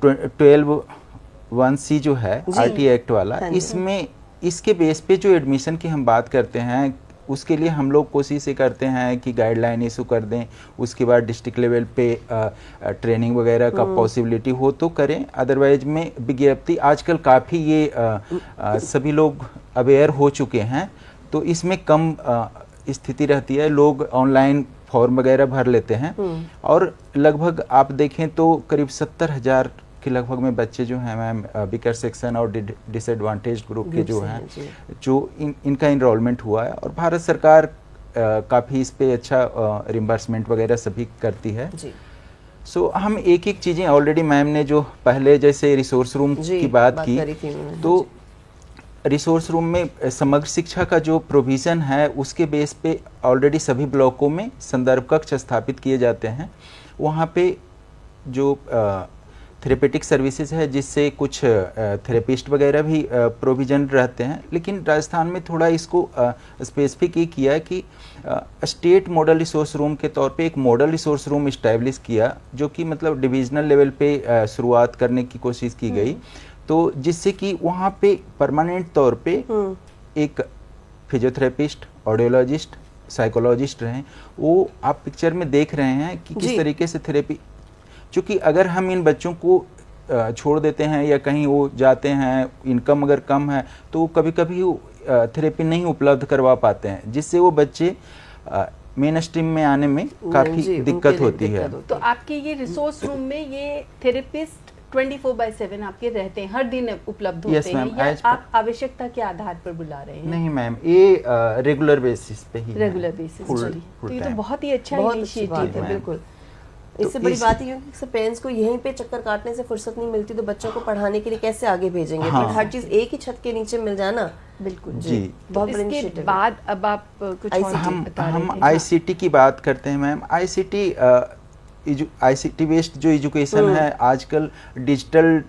12(1)(c) जो है RT एक्ट वाला, इसमें इसके बेस पे जो एडमिशन की हम बात करते हैं, उसके लिए हम लोग कोशिश ये करते हैं कि गाइडलाइन इशू कर दें, उसके बाद डिस्ट्रिक्ट लेवल पे ट्रेनिंग वगैरह का पॉसिबिलिटी हो तो करें, अदरवाइज में विज्ञप्ति आजकल काफ़ी ये सभी लोग अवेयर हो चुके हैं, तो इसमें कम स्थिति रहती है, लोग ऑनलाइन फॉर्म वगैरह भर लेते हैं। और लगभग आप देखें तो करीब 70,000 के लगभग में बच्चे जो हैं मैम वीकर सेक्शन और डिसएडवांटेज ग्रुप के जो हैं, जो इनका इनरोलमेंट हुआ है, और भारत सरकार काफ़ी इस पे अच्छा रिम्बर्समेंट वगैरह सभी करती है। सो हम एक एक चीज़ें ऑलरेडी मैम ने जो पहले जैसे रिसोर्स रूम की बात की, तो रिसोर्स रूम में समग्र शिक्षा का जो प्रोविज़न है उसके बेस पे ऑलरेडी सभी ब्लॉकों में संदर्भ कक्ष स्थापित किए जाते हैं। वहाँ पे जो थेरेपेटिक सर्विसेज है, जिससे कुछ थेरेपिस्ट वगैरह भी प्रोविजन रहते हैं, लेकिन राजस्थान में थोड़ा इसको स्पेसिफिक ये किया कि स्टेट मॉडल रिसोर्स रूम के तौर पे एक मॉडल रिसोर्स रूम इस्टेब्लिश किया, जो कि मतलब डिविजनल लेवल पे शुरुआत करने की कोशिश की गई, तो जिससे कि वहाँ पे परमानेंट तौर पे एक फिजियोथेरेपिस्ट, ऑडियोलॉजिस्ट, साइकोलॉजिस्ट रहें। वो आप पिक्चर में देख रहे हैं कि किस तरीके से थेरेपी क्योंकि अगर हम इन बच्चों को छोड़ देते हैं या कहीं वो जाते हैं, इनकम अगर कम है, तो वो कभी कभी थेरेपी नहीं उपलब्ध करवा पाते हैं, जिससे वो बच्चे मेन स्ट्रीम में आने में काफ़ी दिक्कत होती है। तो आपके ये रिसोर्स रूम में ये थेरेपिस्ट 24/7 आपके रहते हैं, हर दिन उपलब्ध होते हैं, या आप आवश्यकता के आधार पर बुला रहे हैं? नहीं मैम, ये रेगुलर बेसिस पे ही, रेगुलर बेसिस। तो ये तो बहुत ही अच्छा इनिशिएटिव है। बिल्कुल, इससे बड़ी बात ही है पेरेंट्स को यहीं पे चक्कर काटने से फुर्सत नहीं मिलती, तो बच्चों को पढ़ाने के लिए कैसे आगे भेजेंगे? हाँ। बट हर चीज एक ही छत के नीचे मिल जाना, बिल्कुल जी। बहुत बड़ा इसके इनिशिएटिव। बाद अब आप कुछ और बता रहे हम थे। आईसीटी की बात करते हैं मैम। आईसीटी बेस्ड जो एजुकेशन है आजकल, डिजिटल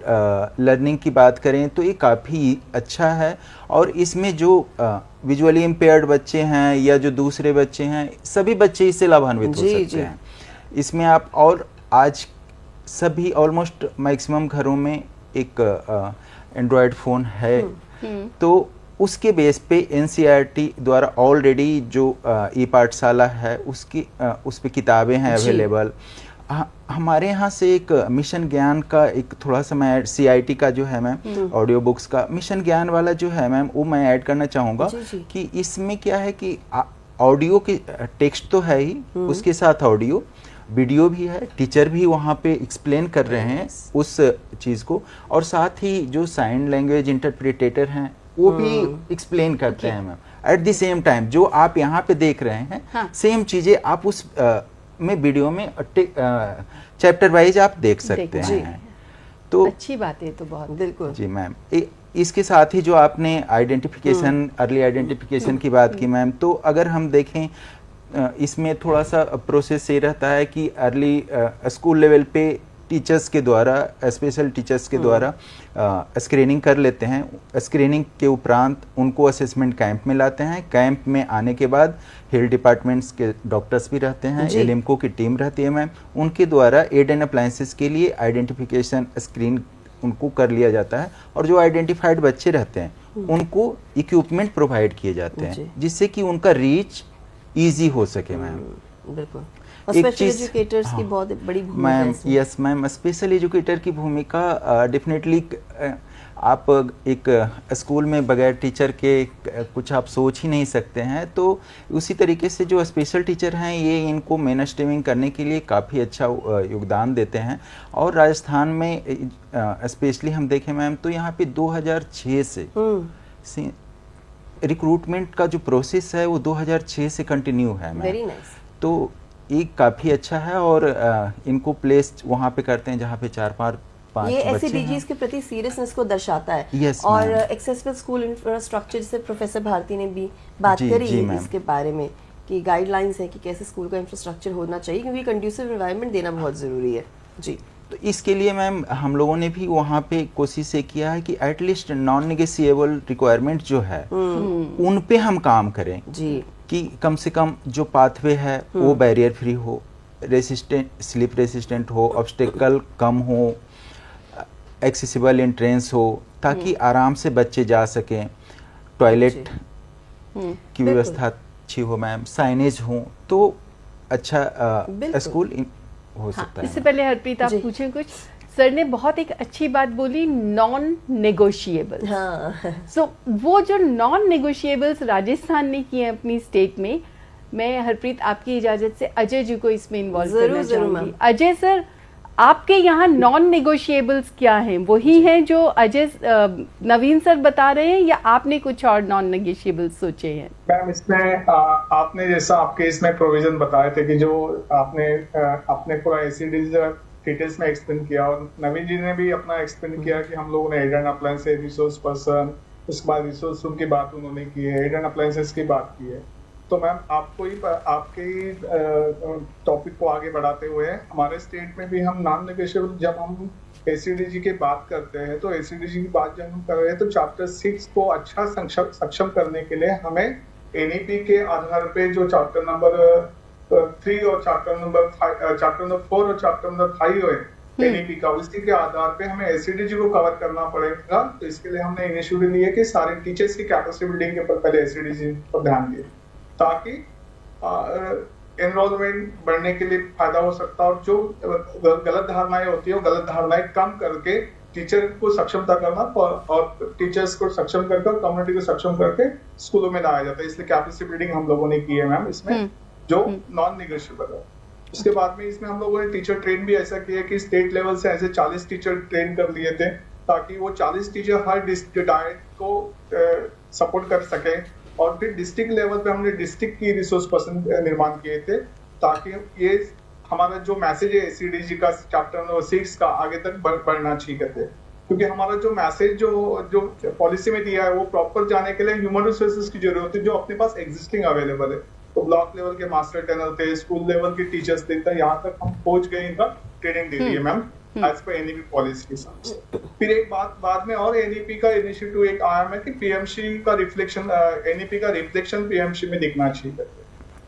लर्निंग की बात करें तो ये काफ़ी अच्छा है, और इसमें जो विजुअली इम्पेयर्ड बच्चे हैं या जो दूसरे बच्चे हैं, सभी बच्चे इससे लाभान्वित हो सकते हैं। इसमें आप, और आज सभी ऑलमोस्ट मैक्सिमम घरों में एक एंड्रॉयड फ़ोन है, तो उसके बेस पे एनसीईआरटी द्वारा ऑलरेडी जो ई पाठशाला है उसकी उस पे किताबें हैं अवेलेबल। हमारे यहाँ से एक मिशन ज्ञान का एक थोड़ा सा मैं सीआईटी का जो है मैम, ऑडियो बुक्स का मिशन ज्ञान वाला जो है मैम, वो मैं ऐड करना चाहूँगा कि इसमें क्या है कि ऑडियो की टेक्स्ट तो है ही, उसके साथ ऑडियो वीडियो भी है, टीचर भी वहाँ पे एक्सप्लेन कर रहे हैं उस चीज़ को, और साथ ही जो साइन लैंग्वेज इंटरप्रिटेटर हैं वो भी एक्सप्लेन करते हैं ma'am. At the same time जो आप यहाँ पे देख रहे हैं, सेम चीज़ें आप उस में वीडियो में चैप्टर वाइज आप देख सकते हैं। तो अच्छी बात है, तो बहुत बिल्कुल जी मैम। इसके साथ ही जो आपने आइडेंटिफिकेशन, अर्ली आइडेंटिफिकेशन की बात की मैम, तो अगर हम देखें इसमें थोड़ा सा प्रोसेस ये रहता है कि अर्ली स्कूल लेवल पे टीचर्स के द्वारा, स्पेशल टीचर्स के द्वारा स्क्रीनिंग कर लेते हैं। स्क्रीनिंग के उपरांत उनको असेसमेंट कैंप में लाते हैं। कैंप में आने के बाद हेल्थ डिपार्टमेंट्स के डॉक्टर्स भी रहते हैं, एलएमको की टीम रहती है मैम, उनके द्वारा एड एंड अप्लायंसेस के लिए आइडेंटिफिकेशन स्क्रीन उनको कर लिया जाता है, और जो आइडेंटिफाइड बच्चे रहते हैं उनको इक्विपमेंट प्रोवाइड किए जाते हैं, जिससे कि उनका रीच ईजी हो सके मैम। बिल्कुल। स्पेशल एजुकेटर्स की बहुत बड़ी भूमिका है ma'am. Yes ma'am, special educator की भूमिका डेफिनेटली, आप एक स्कूल में बगैर टीचर के कुछ आप सोच ही नहीं सकते हैं। तो उसी तरीके से जो स्पेशल टीचर हैं ये इनको मेन स्ट्रीमिंग करने के लिए काफ़ी अच्छा योगदान देते हैं। और राजस्थान में स्पेशली हम देखें मैम, तो यहाँ पे 2006 से रिक्रूटमेंट का जो प्रोसेस है वो 2006 से कंटिन्यू है मैम। Very nice. तो ये काफ़ी अच्छा है, और इनको प्लेस वहाँ पे करते हैं जहाँ पे 4-5 ये एससीडीजीज के प्रति सीरियसनेस को दर्शाता है। yes, और एक्सेसिबल स्कूल इंफ्रास्ट्रक्चर, से प्रोफेसर भारती ने भी बात करी इसके बारे में कि गाइडलाइंस है कि कैसे स्कूल का इंफ्रास्ट्रक्चर होना चाहिए, क्योंकि कंड्यूसिव एनवायरनमेंट देना बहुत ज़रूरी है। जी, तो इसके लिए मैम हम लोगों ने भी वहाँ पे कोशिश ये किया है कि एटलीस्ट नॉन नेगोशिएबल रिक्वायरमेंट जो है उन पे हम काम करें जी, कि कम से कम जो पाथवे है वो बैरियर फ्री हो, रेसिस्टेंट, स्लिप रेसिस्टेंट हो, ऑब्स्टेकल कम हो, एक्सेसिबल एंट्रेंस हो, ताकि आराम से बच्चे जा सकें, टॉयलेट की व्यवस्था अच्छी हो मैम, साइनेज हो, तो अच्छा स्कूल हो सकता है। इससे पहले हरप्रीत आप पूछें कुछ? सर ने बहुत एक अच्छी बात बोली, नॉन नेगोशिएबल। सो वो जो नॉन नेगोशिएबल्स राजस्थान ने किए अपनी स्टेट में, मैं हरप्रीत आपकी इजाजत से अजय जी को इसमें इन्वॉल्व करना चाहूंगी। अजय सर, आपके यहाँ नॉन नेगोशिएबल्स क्या हैं? वही हैं जो अजय नवीन सर बता रहे हैं, या आपने कुछ और नॉन नेगोशिएबल्स सोचे हैं? मैम, इसमें आपने जैसा आपके इसमें प्रोविजन बताए थे कि जो आपने पूरा एससीडीज डिटेल्स में एक्सप्लेन किया, और नवीन जी ने भी अपना एक्सप्लेन किया कि हम लोगों ने aid and appliances, resource person, उसके बाद रिसोर्स रूम की बात उन्होंने की है, एड एंड अप्लायंसेस की बात की है। तो मैम आपको ही आपके टॉपिक को आगे बढ़ाते हुए हमारे स्टेट में भी हम नॉन नेगोशिएबल, जब हम एससीडीजी की बात करते हैं, तो एससीडीजी की बात जब हम कर रहे हैं तो चैप्टर 6 को अच्छा सक्षम करने के लिए हमें एनईपी के आधार पे जो चैप्टर नंबर 3 और चैप्टर नंबर 4 और चैप्टर नंबर 5 है एनईपी का, उसी के आधार पे हमें एससीडीजी को कवर करना पड़ेगा। तो इसके लिए हमने इनिशिएटिव लिया कि सारे टीचर्स की कैपेसिटी बिल्डिंग के ऊपर पहले एससीडीजी पर ध्यान दिए, ताकि एनरोलमेंट बढ़ने के लिए फायदा हो सकता है, और जो गलत धारणाएं होती है वो गलत धारणाएं कम करके टीचर को सक्षमता करना और टीचर्स को सक्षम करके और कम्युनिटी को सक्षम करके स्कूलों में लाया जाता है। इसलिए कैपेसिटी बिल्डिंग हम लोगों ने की है मैम इसमें, जो नॉन निगोशिएबल है। उसके बाद में इसमें हम लोगों ने टीचर ट्रेन भी ऐसा किया कि स्टेट लेवल से ऐसे 40 टीचर ट्रेन कर लिए थे, ताकि वो 40 टीचर हर डिस्ट्रिक्ट को सपोर्ट कर सके। और फिर डिस्ट्रिक्ट लेवल पे हमने डिस्ट्रिक्ट की रिसोर्स पर्सन निर्माण किए थे, ताकि ये हमारा जो मैसेज है एसीडीजी का चैप्टर नंबर 6 का आगे तक बढ़ना चाहिए थे। क्योंकि हमारा जो मैसेज जो पॉलिसी में दिया है वो प्रॉपर जाने के लिए ह्यूमन रिसोर्सेज की जरूरत है, जो अपने पास एग्जिस्टिंग अवेलेबल है। तो ब्लॉक लेवल के मास्टर ट्रेनर थे, स्कूल लेवल के टीचर्स थे, यहाँ तक हम पहुंच गए, इनका ट्रेनिंग दे दी है ma'am as per NEP policy के हिसाब से। फिर एक बात बाद में और एनईपी का इनिशिएटिव एक आया है कि पीएमसी का रिफ्लेक्शन, एनईपी का रिफ्लेक्शन पीएमसी में दिखना चाहिए।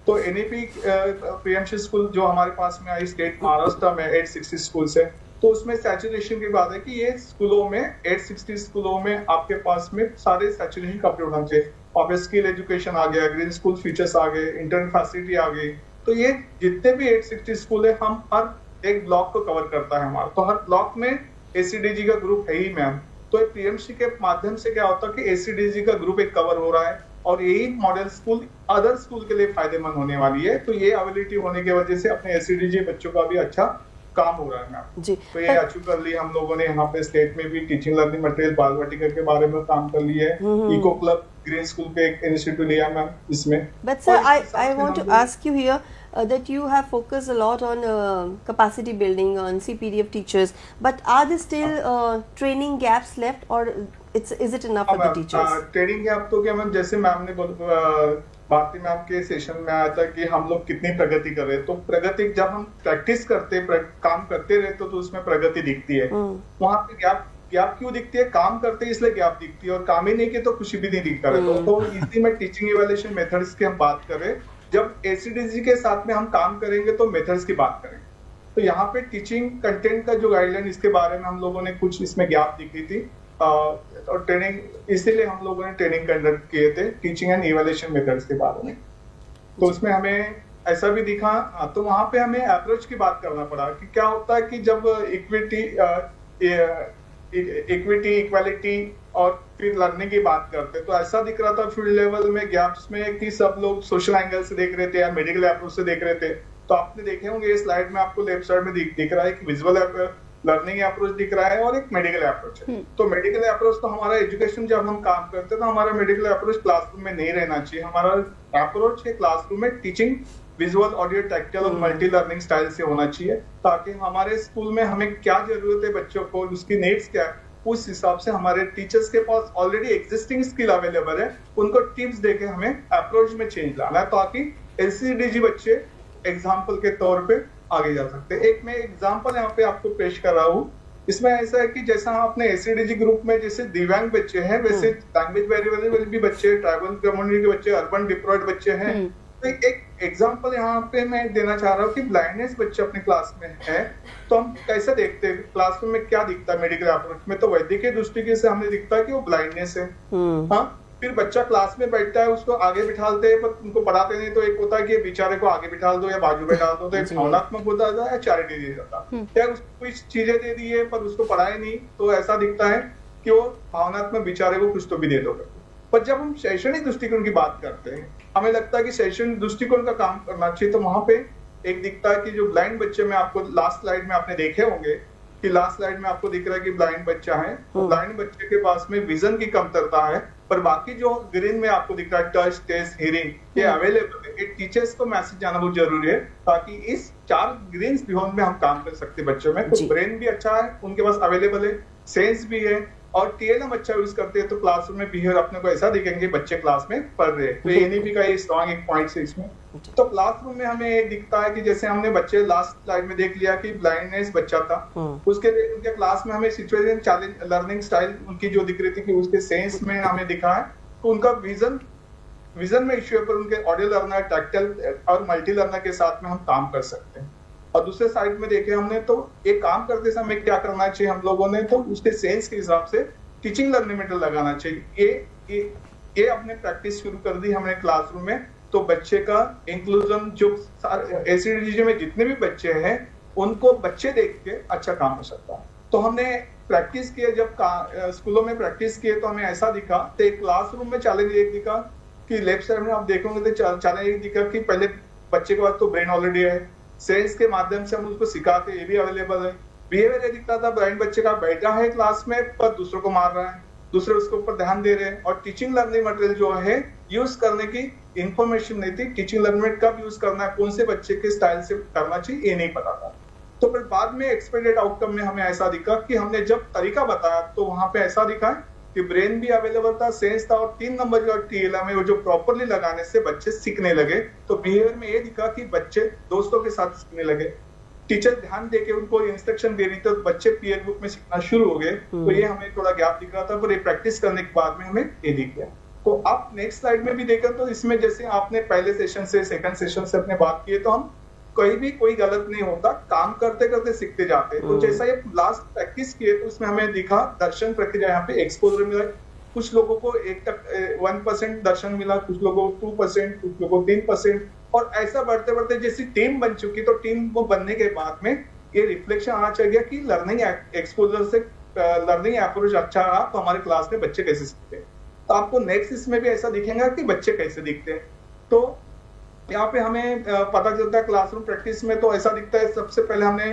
तो एनईपी पीएमसी स्कूल जो हमारे पास में आई स्टेट महाराष्ट्र में 860 स्कूल से, तो उसमें सैचुरेशन की बात है कि ये स्कूलों में 860 स्कूलों में आपके पास में सारे सैचुरेशन कवर होना चाहिए। वहाँ पे स्किल एजुकेशन आ गया, ग्रीन स्कूल फीचर्स आ गए, इंटरनेट फैसिलिटी आ गई। तो ये जितने भी 860 स्कूल है, हम हर एक ब्लॉक को कवर करता है हमारा। तो हर ब्लॉक में एसीडीजी का ग्रुप है ही मैम। तो पीएमसी के माध्यम से क्या होता है कि एसीडीजी का ग्रुप एक कवर हो रहा है, और यही मॉडल स्कूल अदर स्कूल के लिए फायदेमंद होने वाली है। तो ये अवेलेबिलिटी होने की वजह से अपने एसीडीजी बच्चों का भी अच्छा काम हो रहा है मैम जी। तो ये अचीव कर लिया हम लोगों ने। यहाँ पे स्टेट में भी टीचिंग लर्निंग मटेरियल बाल वाटिका के बारे में काम कर लिया है। इको क्लब ग्रीन स्कूल पे एक इनिशिएटिव लिया मैम इसमें। But sir I want to ask you here that you have focused a lot on capacity building on CPD of teachers, but are there still training gaps left, or is it enough for the teachers? Training gap तो क्या ma'am, जैसे ma'am ने Bharti ma'am के session में आया था कि हम लोग कितनी प्रगति कर रहे हैं। तो प्रगति जब हम प्रैक्टिस करते काम करते रहते तो उसमें प्रगति दिखती है। वहाँ पे गैप क्यों दिखती है? काम करते इसलिए गैप दिखती है, और काम ही नहीं किया तो कुछ भी नहीं दिखता है। तो इसी में टीचिंग इवैल्यूएशन मेथड्स की हम बात करें, जब एसीडीजी के साथ में हम काम करेंगे तो मेथड्स की बात करें। तो यहाँ पे टीचिंग कंटेंट का जो गाइडलाइन, इसके बारे में हम लोगों ने कुछ इसमें गैप दिखी थी, और ट्रेनिंग इसीलिए हम लोगों ने ट्रेनिंग कंडक्ट किए थे टीचिंग एंड इवैल्यूएशन मेथड्स के बारे में। तो उसमें हमें ऐसा भी दिखा, तो वहां पे हमें अप्रोच की बात करना पड़ा कि क्या होता है कि जब इक्वालिटी और फिर लर्निंग की बात करते, तो ऐसा दिख रहा था फील्ड लेवल में गैप्स में कि सब लोग सोशल एंगल से देख रहे थे या मेडिकल अप्रोच से देख रहे थे। तो आपने देखे होंगे इस स्लाइड में आपको लेफ्ट साइड में दिख रहा है कि विजुअल लर्निंग अप्रोच दिख रहा है और एक मेडिकल अप्रोच है। तो मेडिकल अप्रोच तो हमारा एजुकेशन जब हम काम करते हैं तो हमारा मेडिकल अप्रोच क्लासरूम में नहीं रहना चाहिए। हमारा अप्रोच है क्लासरूम में टीचिंग विजुअल, ऑडियो, टैक्टाइल और मल्टी लर्निंग स्टाइल से होना चाहिए, ताकि हमारे स्कूल में हमें क्या जरूरत है बच्चों को, उसकी नीड्स क्या है, उस हिसाब से हमारे टीचर्स के पास ऑलरेडी एग्जिस्टिंग स्किल अवेलेबल है, उनको टिप्स देके हमें अप्रोच में चेंज लाना है, ताकि एलसीडीजी बच्चे एग्जाम्पल के तौर पे आगे जा सकते हैं। एक मैं एग्जाम्पल यहाँ पे आपको पेश कर रहा हूँ। इसमें ऐसा है कि जैसा अपने एसीडीजी ग्रुप में जैसे दिव्यांग बच्चे हैं, वैसे लैंग्वेज वेरिएबल भी बच्चे, ट्राइबल कम्युनिटी के बच्चे, अर्बन डिप्लॉयड बच्चे हैं। तो एक एग्जाम्पल यहाँ पे मैं देना चाह रहा हूँ कि ब्लाइंडनेस बच्चे अपने क्लास में है, तो हम कैसे देखते हैं क्लासरूम में क्या दिखता है मेडिकल अप्रोच में, तो वैद्यकीय दृष्टि से हमें दिखता है कि वो ब्लाइंडनेस है। हाँ, फिर बच्चा क्लास में बैठता है, उसको आगे बिठाते हैं, पर उनको पढ़ाते नहीं। तो एक होता है कि बेचारे को आगे बिठा दो या बाजू में डाल दो, तो एक भावनात्मक होता है या चैरिटी दे जाता है, क्या उसको कुछ चीजें दे दी है पर उसको पढ़ाए नहीं, तो ऐसा दिखता है कि वो भावनात्मक बेचारे को कुछ तो भी दे दो। पर जब हम शैक्षणिक दृष्टिकोण की बात करते हैं, हमें लगता है कि शैक्षणिक दृष्टिकोण का काम करना चाहिए। तो वहां पे एक दिखता है कि जो ब्लाइंड बच्चे में आपको लास्ट स्लाइड में आपने देखे होंगे कि लास्ट स्लाइड में आपको दिख रहा है कि ब्लाइंड बच्चा है, तो ब्लाइंड बच्चे के पास में विजन की कमतरता है, पर बाकी जो ग्रीन में आपको दिख रहा है टच, टेस्ट, हियरिंग, ये अवेलेबल है। टीचर्स को मैसेज जाना बहुत जरूरी है, ताकि इस 4 ग्रीन जोन में हम काम कर सकते हैं बच्चों में। तो ब्रेन भी अच्छा है, उनके पास अवेलेबल है, सेंस भी है, और टीएलएम अच्छा यूज करते हैं, तो क्लासरूम में बिहेवियर अपने को ऐसा दिखेंगे बच्चे क्लास में पढ़ रहे हैं। तो एनईपी का ये स्ट्रॉन्ग एक पॉइंट है इसमें। तो क्लासरूम में हमें ये दिखता है कि जैसे हमने बच्चे लास्ट स्लाइड में देख लिया कि ब्लाइंडनेस बच्चा था, उसके लिए उनके क्लास में हमें सिचुएशन चैलेंज लर्निंग स्टाइल उनकी जो दिख रही थी कि उसके सेंस में हमें दिखा है, तो उनका विजन में इश्यू है, पर उनके ऑडियो लर्नर, टैक्टाइल और मल्टी लर्नर के साथ में हम काम कर सकते हैं। और दूसरे साइड में देखे हमने, तो एक काम करते समय क्या करना चाहिए हम लोगों ने, तो उसके सेंस के हिसाब से टीचिंग लर्निंग मेथड लगाना चाहिए। ये अपने प्रैक्टिस शुरू कर दी हमने क्लासरूम में, तो बच्चे का इंक्लूजन जो एसीडीजी में जितने भी बच्चे हैं उनको बच्चे देख के अच्छा काम हो सकता है। तो हमने प्रैक्टिस किए, जब स्कूलों में प्रैक्टिस किए तो हमें ऐसा दिखा, तो एक क्लासरूम में चैलेंज एक दिखा कि लेफ्ट साइड में आप देखोगे तो चैलेंज एक दिखा कि पहले बच्चे के पास तो ब्रेन ऑलरेडी है, सेंस के माध्यम से हम उसको सिखाते, ये भी अवेलेबल है। बिहेवियर ये दिखता था, ब्राइन बच्चे का बैठा है क्लास में पर दूसरों को मार रहा है, दूसरे उसके ऊपर ध्यान दे रहे हैं, और टीचिंग लर्निंग मटेरियल जो है यूज करने की इंफॉर्मेशन नहीं थी, टीचिंग लर्निंग कब यूज करना है, कौन से बच्चे के स्टाइल से करना चाहिए, ये नहीं पता था। तो फिर बाद में एक्सपेक्टेड आउटकम में हमें ऐसा दिखा कि हमने जब तरीका बताया तो वहां पे ऐसा दिखा कि ब्रेन भी अवेलेबल था, सेंस था, और 3 नंबर जो TLM है वो जो प्रॉपरली लगाने से बच्चे सीखने लगे। तो बिहेवियर में ये दिखा कि बच्चे दोस्तों के साथ सीखने लगे, टीचर ध्यान देके उनको इंस्ट्रक्शन दे रही थी तो बच्चे पीयर ग्रुप में सीखना शुरू हो गए। तो ये हमें थोड़ा गैप दिख रहा था, पर ये प्रैक्टिस करने के बाद में हमें ये दिख गया। तो आप नेक्स्ट स्लाइड में भी देखा तो इसमें जैसे आपने पहले सेशन से सेकंड सेशन से अपने बात किए, तो हम कोई गलत नहीं होता, काम करते करते सीखते जाते हैं। तो जैसा ये लास्ट प्रैक्टिस किए तो उसमें हमें दिखा दर्शन प्रक्रिया, यहाँ पे एक्सपोजर मिला, कुछ लोगों को 1% दर्शन मिला, कुछ लोगों को 2%, कुछ लोगों को 3%, और ऐसा बढ़ते बढ़ते जैसी टीम बन चुकी, तो टीम को बनने के बाद में ये रिफ्लेक्शन आना चाहिए कि लर्निंग एक्सपोजर से लर्निंग अप्रोच अच्छा रहा तो हमारे क्लास में बच्चे कैसे सीखते हैं। तो आपको नेक्स्ट इसमें भी ऐसा दिखेगा कि बच्चे कैसे दिखते हैं। तो यहाँ पे हमें पता चलता है क्लासरूम प्रैक्टिस में तो ऐसा दिखता है, सबसे पहले हमने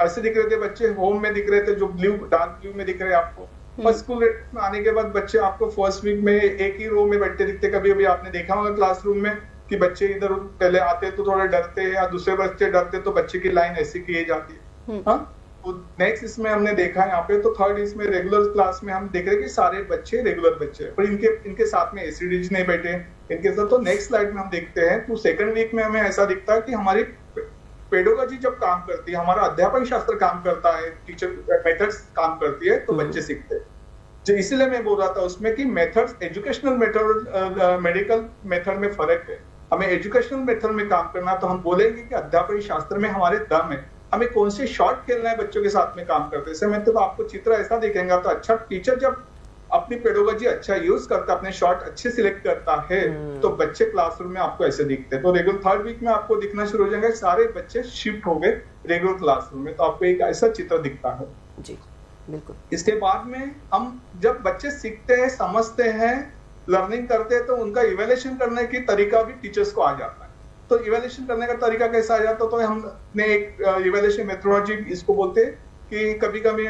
ऐसे दिख रहे थे बच्चे, होम में दिख रहे थे जो ब्लू डार्क ब्लू में दिख रहे हैं आपको, और स्कूल में आने के बाद बच्चे आपको फर्स्ट वीक में एक ही रो में बैठते दिखते। कभी कभी आपने देखा होगा क्लासरूम में कि बच्चे इधर पहले आते तो थोड़े डरते हैं, या दूसरे बच्चे डरते तो बच्चे की लाइन ऐसी की जाती है। हाँ, तो नेक्स्ट इसमें हमने देखा यहाँ पे, तो थर्ड इसमें रेगुलर क्लास में हम देख रहे हैं कि सारे बच्चे रेगुलर बच्चे, पर इनके साथ में एसीडीज नहीं बैठे इनके साथ। तो नेक्स्ट स्लाइड में हम देखते हैं तो सेकंड वीक में हमें ऐसा दिखता है कि हमारी पेडोलॉजी जब काम करती है, हमारा अध्यापन शास्त्र काम करता है, टीचर मेथड्स काम करती है, तो बच्चे सीखते हैं। जो इसलिए मैं बोल रहा था उसमें कि methods educational method medical method में फर्क है। हमें एजुकेशनल मेथड में काम करना, तो हम बोलेंगे कि अध्यापन शास्त्र में हमारे दम है, हमें कौन से शॉर्ट खेलना है बच्चों के साथ में काम करते हैं। मैं तो आपको चित्र ऐसा दिखेगा, तो अच्छा टीचर जब अपनी पेडोलॉजी अच्छा यूज करता है, अपने शॉर्ट अच्छे सिलेक्ट करता है, तो बच्चे क्लासरूम में आपको ऐसे दिखते हैं। तो रेगुलर थर्ड वीक में आपको दिखना शुरू हो जाएगा, सारे बच्चे शिफ्ट हो गए रेगुलर क्लासरूम में, तो आपको एक ऐसा चित्र दिखता है। जी बिल्कुल। इसके बाद में हम जब बच्चे सीखते हैं, समझते हैं, लर्निंग करते हैं, तो उनका इवेल्युएशन करने की तरीका भी टीचर्स को आ जाता है। तो इवेल्युएशन करने का तरीका कैसा आ जाता है, तो हमने एक इवेल्युएशन मेथोडोलॉजी इसको बोलते हैं कि कभी कभी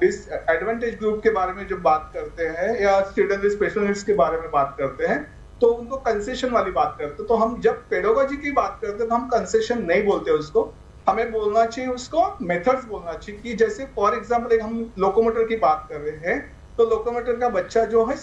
डिसएडवांटेज ग्रुप के बारे में जब बात करते हैं, या स्टूडेंट विद स्पेशल नीड्स के बारे में बात करते हैं, तो उनको कंसेशन वाली बात करते हैं। तो हम जब पेडोलॉजी की बात करते हैं तो हम कंसेशन नहीं बोलते उसको, हमें बोलना चाहिए उसको मेथड्स बोलना चाहिए। कि जैसे फॉर एग्जांपल एक हम लोकोमोटर की बात कर रहे हैं, तो लोकोमोटर का बच्चा जो है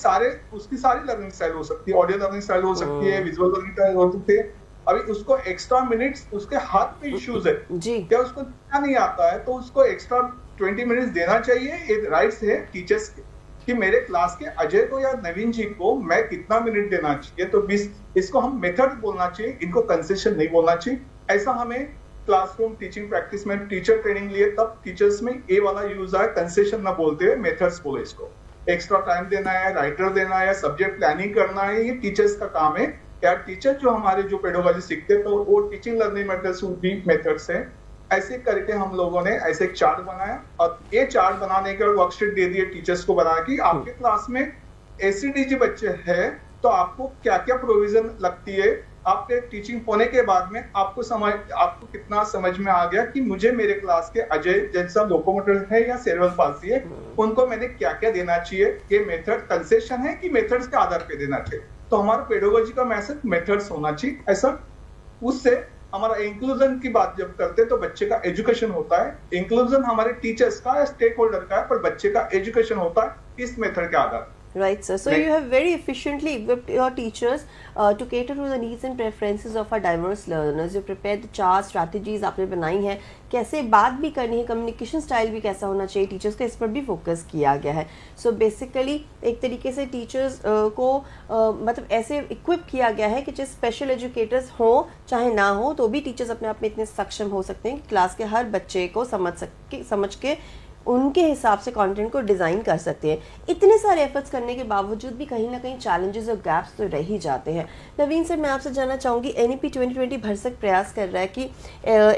उसकी सारी लर्निंग स्टाइल हो सकती है, ऑडियो लर्निंग स्टाइल हो सकती है, विजुअल लर्निंग स्टाइल हो सकती है। अभी उसको एक्स्ट्रा मिनट्स, उसके हाथ में इश्यूज है जी, क्या उसको क्या नहीं आता है, तो उसको एक्स्ट्रा 20 मिनट्स देना चाहिए। एक राइट्स है टीचर्स के कि मेरे क्लास के अजय को या नवीन जी को मैं कितना मिनट देना चाहिए। तो इसको हम मेथड बोलना चाहिए, इनको कंसेशन नहीं बोलना चाहिए। ऐसा हमें क्लासरूम टीचिंग प्रैक्टिस में टीचर ट्रेनिंग लिए तब टीचर्स में ए वाला यूज आया, कंसेशन ना बोलते हुए मेथड्स बोले। इसको एक्स्ट्रा टाइम देना है, राइटर देना है, सब्जेक्ट प्लानिंग करना है, ये टीचर्स का काम है। या टीचर जो हमारे जो पेडोलॉजी सीखते हैं, तो वो टीचिंग लर्निंग मेथड्स है। ऐसे करके हम लोगों ने ऐसे एक चार्ट बनाया, और ये चार्ट बनाने के बाद वर्कशीट दे दिए टीचर्स को बना कि आपके क्लास में एसीडीजी बच्चे हैं तो आपको क्या क्या प्रोविजन लगती है। आपके टीचिंग होने के बाद में आपको कितना समझ में आ गया कि मुझे मेरे क्लास के अजय जैसा लोकोमोटर है या सेरेब्रल पाल्सी है, उनको मैंने क्या क्या देना चाहिए। ये मेथड कंसेशन है कि मेथड्स के आधार पे देना चाहिए। तो हमारा पेडोलॉजी का मैसेज मेथड्स होना चाहिए ऐसा। उससे हमारा इंक्लूजन की बात जब करते हैं तो बच्चे का एजुकेशन होता है। इंक्लूजन हमारे टीचर्स का या स्टेक होल्डर का है, पर बच्चे का एजुकेशन होता है इस मेथड के आधार। Right, sir. So you have very efficiently equipped your teachers to cater to the needs and preferences of our diverse learners. You prepared the charts, strategies आपने बनाई हैं, कैसे बात भी करनी है, कम्युनिकेशन स्टाइल भी कैसा होना चाहिए टीचर्स का, इस पर भी फोकस किया गया है। सो बेसिकली एक तरीके से टीचर्स को मतलब ऐसे इक्विप किया गया है कि जो स्पेशल एजुकेटर्स हो चाहे ना हो, तो भी टीचर्स अपने आप में इतने सक्षम हो सकते हैं कि क्लास के हर बच्चे को समझ के उनके हिसाब से कंटेंट को डिज़ाइन कर सकते हैं। इतने सारे एफर्ट्स करने के बावजूद भी कहीं ना कहीं चैलेंजेस और गैप्स तो रह ही जाते हैं। नवीन सर, मैं आपसे जानना चाहूँगी, NEP 2020 भरसक प्रयास कर रहा है कि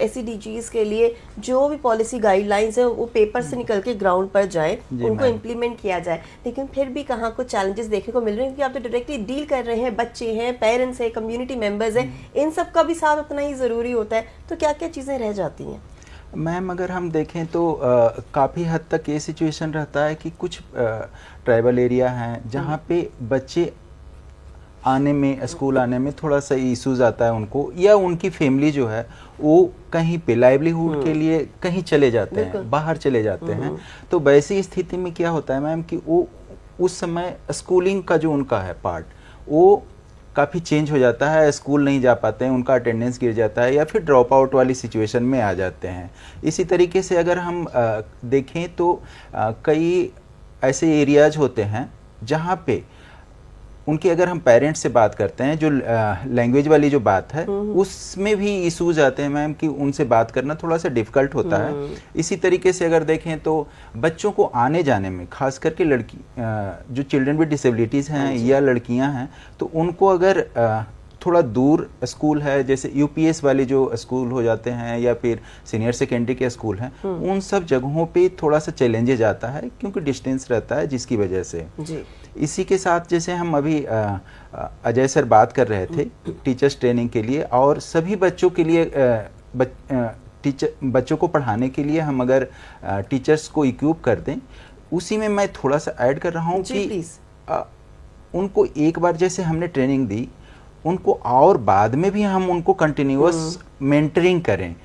SEDGs के लिए जो भी पॉलिसी गाइडलाइंस है वो पेपर से निकल के ग्राउंड पर जाए, उनको इम्प्लीमेंट किया जाए, लेकिन फिर भी कहाँ कुछ चैलेंजेस देखने को मिल रहे हैं, क्योंकि आप तो डायरेक्टली डील कर रहे हैं, बच्चे हैं, पेरेंट्स हैं, कम्युनिटी मेंबर्स हैं, इन सब का भी साथ उतना ही ज़रूरी होता है, तो क्या क्या चीज़ें रह जाती हैं? मैम, अगर हम देखें तो काफ़ी हद तक ये सिचुएशन रहता है कि कुछ ट्राइबल एरिया हैं जहाँ पे बच्चे आने में, स्कूल आने में थोड़ा सा इश्यूज आता है उनको, या उनकी फैमिली जो है वो कहीं पे लाइवलीहुड के लिए कहीं चले जाते हैं, बाहर चले जाते हैं। तो वैसी स्थिति में क्या होता है मैम कि वो उस समय स्कूलिंग का जो उनका है पार्ट वो काफ़ी चेंज हो जाता है, स्कूल नहीं जा पाते हैं, उनका अटेंडेंस गिर जाता है या फिर ड्रॉप आउट वाली सिचुएशन में आ जाते हैं। इसी तरीके से अगर हम देखें तो कई ऐसे एरियाज होते हैं जहाँ पे उनके, अगर हम पेरेंट्स से बात करते हैं, जो लैंग्वेज वाली जो बात है उसमें भी इश्यूज आते हैं मैम कि उनसे बात करना थोड़ा सा डिफिकल्ट होता है। इसी तरीके से अगर देखें तो बच्चों को आने जाने में, खास करके लड़की जो चिल्ड्रन विद डिसेबिलिटीज़ हैं या लड़कियां हैं, तो उनको अगर थोड़ा दूर स्कूल है, जैसे UPS वाले जो स्कूल हो जाते हैं या फिर सीनियर सेकेंडरी के स्कूल हैं, उन सब जगहों पे थोड़ा सा चैलेंजेज आता है क्योंकि डिस्टेंस रहता है, जिसकी वजह से जी। इसी के साथ जैसे हम अभी अजय सर बात कर रहे थे टीचर्स ट्रेनिंग के लिए, और सभी बच्चों के लिए बच्चों को पढ़ाने के लिए हम अगर टीचर्स को इक्विप कर दें, उसी में मैं थोड़ा सा ऐड कर रहा हूँ कि उनको एक बार जैसे हमने ट्रेनिंग दी, उनको और बाद में भी हम उनको कंटिन्यूअस मेंटरिंग करें।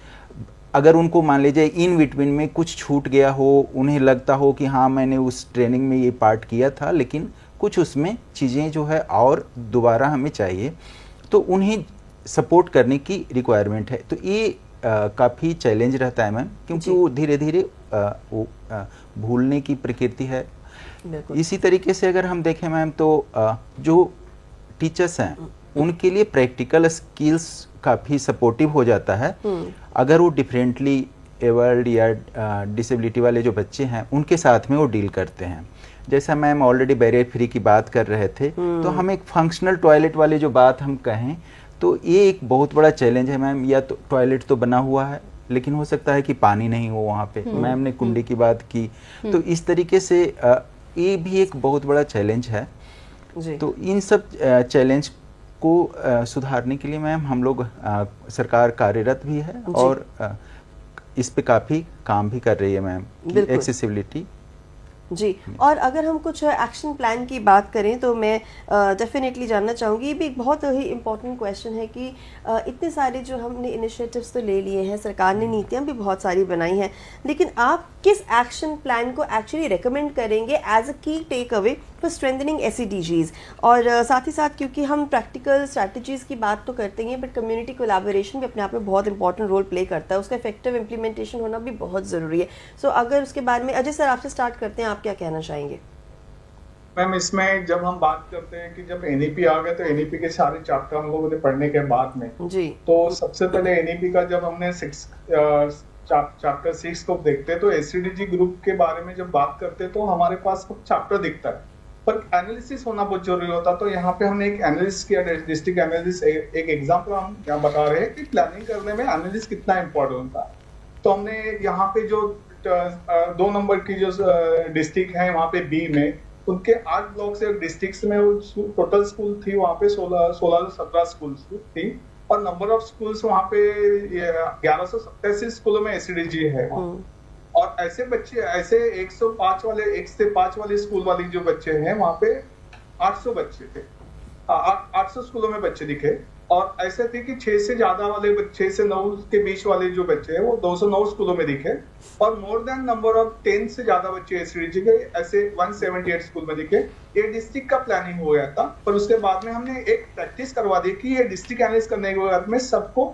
अगर उनको मान लीजिए इन बिटवीन में कुछ छूट गया हो, उन्हें लगता हो कि हाँ मैंने उस ट्रेनिंग में ये पार्ट किया था लेकिन कुछ उसमें चीज़ें जो है और दोबारा हमें चाहिए, तो उन्हें सपोर्ट करने की रिक्वायरमेंट है। तो ये काफ़ी चैलेंज रहता है मैम, क्योंकि वो धीरे धीरे भूलने की प्रकृति है। इसी तरीके से अगर हम देखें मैम तो जो टीचर्स हैं उनके लिए प्रैक्टिकल स्किल्स काफ़ी सपोर्टिव हो जाता है अगर वो डिफरेंटली एबल्ड या डिसेबिलिटी वाले जो बच्चे हैं उनके साथ में वो डील करते हैं। जैसा मैम ऑलरेडी बैरियर फ्री की बात कर रहे थे, तो हम एक फंक्शनल टॉयलेट वाले जो बात हम कहें तो ये एक बहुत बड़ा चैलेंज है मैम। या तो टॉयलेट तो बना हुआ है लेकिन हो सकता है कि पानी नहीं हो वहाँ पे, मैम ने कुंडी की बात की, तो इस तरीके से ये भी एक बहुत बड़ा चैलेंज है जी। तो इन सब चैलेंज को सुधारने के लिए मैम हम लोग सरकार कार्यरत भी है और इस पे काफ़ी काम भी कर रही है मैम, एक्सेसिबिलिटी जी। और अगर हम कुछ एक्शन प्लान की बात करें तो मैं डेफिनेटली जानना चाहूँगी, ये भी एक बहुत ही इम्पोर्टेंट क्वेश्चन है कि इतने सारे जो हमने इनिशिएटिव्स तो ले लिए हैं, सरकार ने नीतियाँ भी बहुत सारी बनाई हैं, लेकिन आप किस एक्शन प्लान को एक्चुअली रेकमेंड करेंगे as a key take away for strengthening SEDGs? और साथ ही साथ क्योंकि हम प्रैक्टिकल स्ट्रैटेजीज़ की बात तो करते हैं, बट कम्युनिटी कोलैबोरेशन भी अपने आप में बहुत इंपॉर्टेंट रोल प्ले करता है, उसका इफेक्टिव इम्प्लीमेंटेशन होना भी बहुत ज़रूरी है। सो अगर उसके बारे में अजय सर आपसे स्टार्ट करते हैं, आप क्या कहना चाहेंगे? मैम, इसमें जब हम बात करते हैं कि जब NEP आ गया तो NEP के सारे चैप्टर हम लोगों ने पढ़ने के बाद में जी, तो सबसे पहले NEP का जब हमने चैप्टर 6 को देखते हैं तो SEDG ग्रुप के बारे में जब बात करते हैं तो हमारे पास चैप्टर दिखता है, पर एनालिसिस होना बहुत जरूरी होता है। तो यहाँ पे हमने एक एनालिसिस किया, डिस्ट्रिक्ट एनालिसिस। एक एग्जाम्पल हम यहाँ बता रहे हैं कि प्लानिंग करने में एनालिसिस कितना इम्पोर्टेंट होता है। तो हमने यहाँ पे जो 2 नंबर की जो डिस्ट्रिक्ट है वहाँ पे B में, उनके 8 ब्लॉक से डिस्ट्रिक्ट में टोटल स्कूल थी वहाँ पे 16 से 17 स्कूल थी, और नंबर ऑफ स्कूल्स वहाँ पे 1187 स्कूलों में SEDG है। और ऐसे बच्चे, ऐसे 105 वाले 1 से 5 वाले स्कूल वाले जो बच्चे हैं वहाँ पे 800 बच्चे थे, 800 स्कूलों में बच्चे दिखे। और ऐसे थे कि 6 से ज्यादा वाले, 6 से 9 के बीच वाले जो बच्चे हैं वो 209 स्कूलों में दिखे, और मोर देन नंबर ऑफ 10 से ज्यादा बच्चे SEDG के ऐसे 178 स्कूल में दिखे। ये डिस्ट्रिक्ट का प्लानिंग हो गया था, पर उसके बाद में हमने एक प्रैक्टिस करवा दी कि ये डिस्ट्रिक्ट एनालिसिस करने के बाद में सबको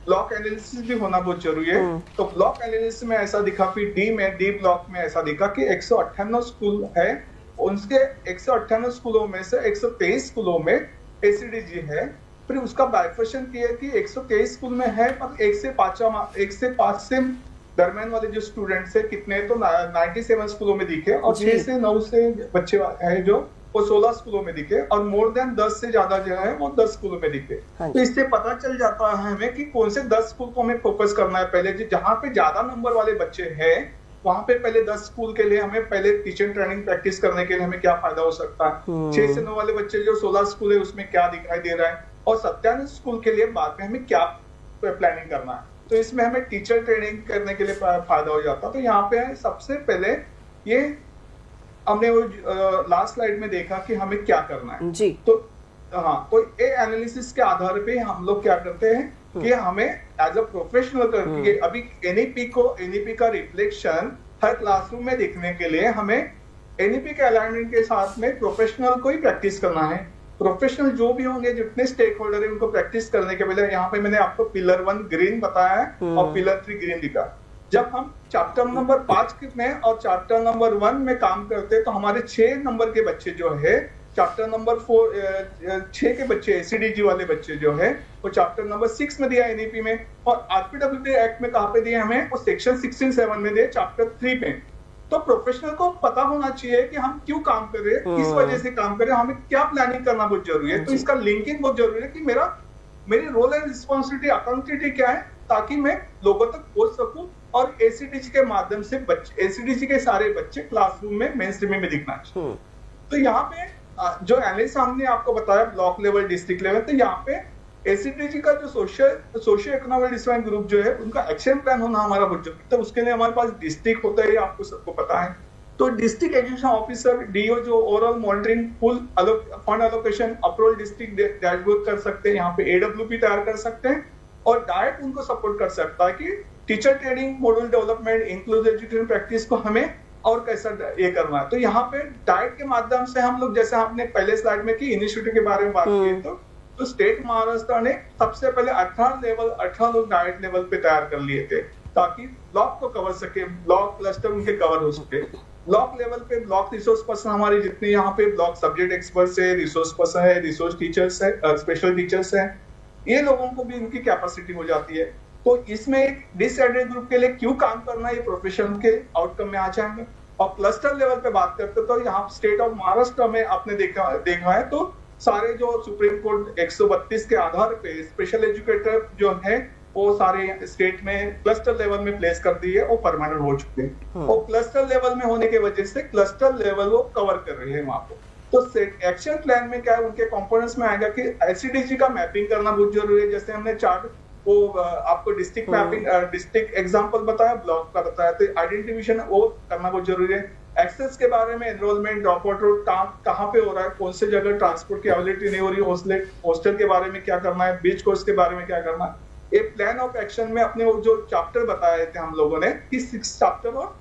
ब्लॉक एनालिसिस भी होना बहुत जरूरी है। तो ब्लॉक एनालिसिस में ऐसा दिखा, फिर डी ब्लॉक में ऐसा दिखा कि 158 स्कूल है, उनके 158 स्कूलों में से 123 स्कूलों में SEDG है। फिर उसका बाइफर्केशन किया कि 123 स्कूल में है, पर 1 से 5 से दरमियान वाले जो स्टूडेंट्स है कितने, तो 97 स्कूलों में दिखे, और जी। 6 से 9 से बच्चे हैं जो वो 16 स्कूलों में दिखे, और मोर देन 10 से ज्यादा जो है वो 10 स्कूलों में दिखे। हाँ तो इससे पता चल जाता है हमें कि कौन से 10 स्कूल को हमें फोकस करना है पहले, जहां पे ज्यादा नंबर वाले बच्चे हैं वहां पे पहले 10 स्कूल के लिए हमें पहले टीचर ट्रेनिंग प्रैक्टिस करने के लिए हमें क्या फायदा हो सकता है। 6 से 9 वाले बच्चे जो 16 स्कूल है उसमें क्या दिखाई दे रहा है, और 97 स्कूल के लिए बाद में हमें क्या प्लानिंग करना है। तो इसमें हमें टीचर ट्रेनिंग करने के लिए फायदा हो जाता है। तो यहाँ पे सबसे पहले ये हमने वो लास्ट स्लाइड में देखा कि हमें क्या करना है जी। तो हाँ, तो ये एनालिसिस के आधार पे हम लोग क्या करते हैं कि हमें एज अ प्रोफेशनल करके अभी एनईपी का रिफ्लेक्शन हर क्लासरूम में देखने के लिए हमें एनईपी के अलाइनमेंट के साथ में प्रोफेशनल को ही प्रैक्टिस करना है। प्रोफेशनल जो भी होंगे, जितने स्टेक होल्डर है, उनको प्रैक्टिस करने के पहले यहाँ पे मैंने आपको पिलर 1 ग्रीन बताया है और पिलर 3 ग्रीन दिखा। जब हम चैप्टर नंबर 5 में और चैप्टर नंबर 1 में काम करते हैं तो हमारे 6 नंबर के बच्चे जो है, चैप्टर नंबर 6 के बच्चे एसीडीजी वाले बच्चे जो है वो चैप्टर नंबर 6 में दिया एनईपी में, और आरपीडब्ल्यूडी एक्ट में कहाँ पे दिए हमें, वो सेक्शन 16(7) में दिए चैप्टर 3 में। तो प्रोफेशनल को पता होना चाहिए कि हम क्यों काम कर रहे हैं, किस वजह से काम कर रहे हैं, हमें क्या प्लानिंग करना बहुत जरूरी है। तो इसका लिंकिंग बहुत जरूरी है कि मेरी रोल एंड रिस्पॉन्सिबिलिटी अकाउंटेबिलिटी क्या है, ताकि मैं लोगों तक पहुंच सकूं और एसीडीजी के माध्यम से एसीडीजी के सारे बच्चे क्लासरूम में मेन स्ट्रीम में दिखना चाहिए। तो यहाँ पे जो एनालिस्ट हमने आपको बताया ब्लॉक लेवल, डिस्ट्रिक्ट लेवल, तो यहाँ पे एसीडीजी का जो सोशियो इकोनॉमिक डिसएडवांटेज ग्रुप जो है उनका एक्शन प्लान होना हमारा बहुत जरूरी है। तो उसके लिए हमारे पास डिस्ट्रिक्ट होता है, आपको सबको पता है। तो डिस्ट्रिक्ट एजुकेशन ऑफिसर डीओ जो overall monitoring full fund allocation approval district dashboard कर सकते हैं, यहाँ पे एडब्ल्यूपी तैयार कर सकते हैं, और डायट उनको सपोर्ट कर सकता है कि teacher training, module development, inclusive education practice को हमें और कैसा ये करना है। तो यहाँ पे डाइट के माध्यम से हम लोग, जैसे आपने पहले स्लाइड में की इनिशिएटिव के बारे में बात की, तो स्टेट महाराष्ट्र ने सबसे पहले 18 लोग डाइट लेवल पे तैयार कर लिए थे ताकि ब्लॉक को कवर सके, ब्लॉक क्लस्टर उनके कवर हो सके। ब्लॉक लेवल पे ब्लॉक रिसोर्स पर्सन हमारे जितने यहाँ पे ब्लॉक सब्जेक्ट एक्सपर्ट्स है, रिसोर्स पर्सन है, रिसोर्स टीचर्स है, स्पेशल टीचर्स है, ये लोगों को भी इनकी कैपेसिटी हो जाती है। तो इसमें एक डिसएडवांटेज ग्रुप के लिए क्यों काम करना है, ये प्रोफेशन के आउटकम में आ जाएंगे। और क्लस्टर लेवल पे बात करते तो यहाँ स्टेट ऑफ महाराष्ट्र में आपने देखा है तो सारे जो सुप्रीम कोर्ट 132 के आधार पे स्पेशल एजुकेटर जो है वो सारे स्टेट में क्लस्टर लेवल में प्लेस कर दिए और परमानेंट हो चुके हैं। और क्लस्टर लेवल में होने की वजह से क्लस्टर लेवल वो कवर कर रहे हैं वहां पर। तो एक्शन प्लान में क्या है, उनके कंपोनेंट्स में आएगा कि एसीडीजी का मैपिंग करना बहुत जरूरी है। जैसे हमने चार्ट वो आपको डिस्ट्रिक्ट मैपिंग, डिस्ट्रिक्ट एग्जांपल बताया, ब्लॉक का बताया, तो आइडेंटिफिकेशन वो करना बहुत जरूरी है। एक्सेस के बारे में, एनरोलमेंट, ड्रॉप आउट कहाँ पे हो रहा है, कौन से जगह ट्रांसपोर्ट की अवेलेबिलिटी नहीं हो रही, हॉस्टल के बारे में क्या करना है, बीच कोर्स के बारे में क्या करना है। ये प्लान ऑफ एक्शन में अपने वो जो चैप्टर बताए थे हम लोगों ने कि 6 चैप्टर और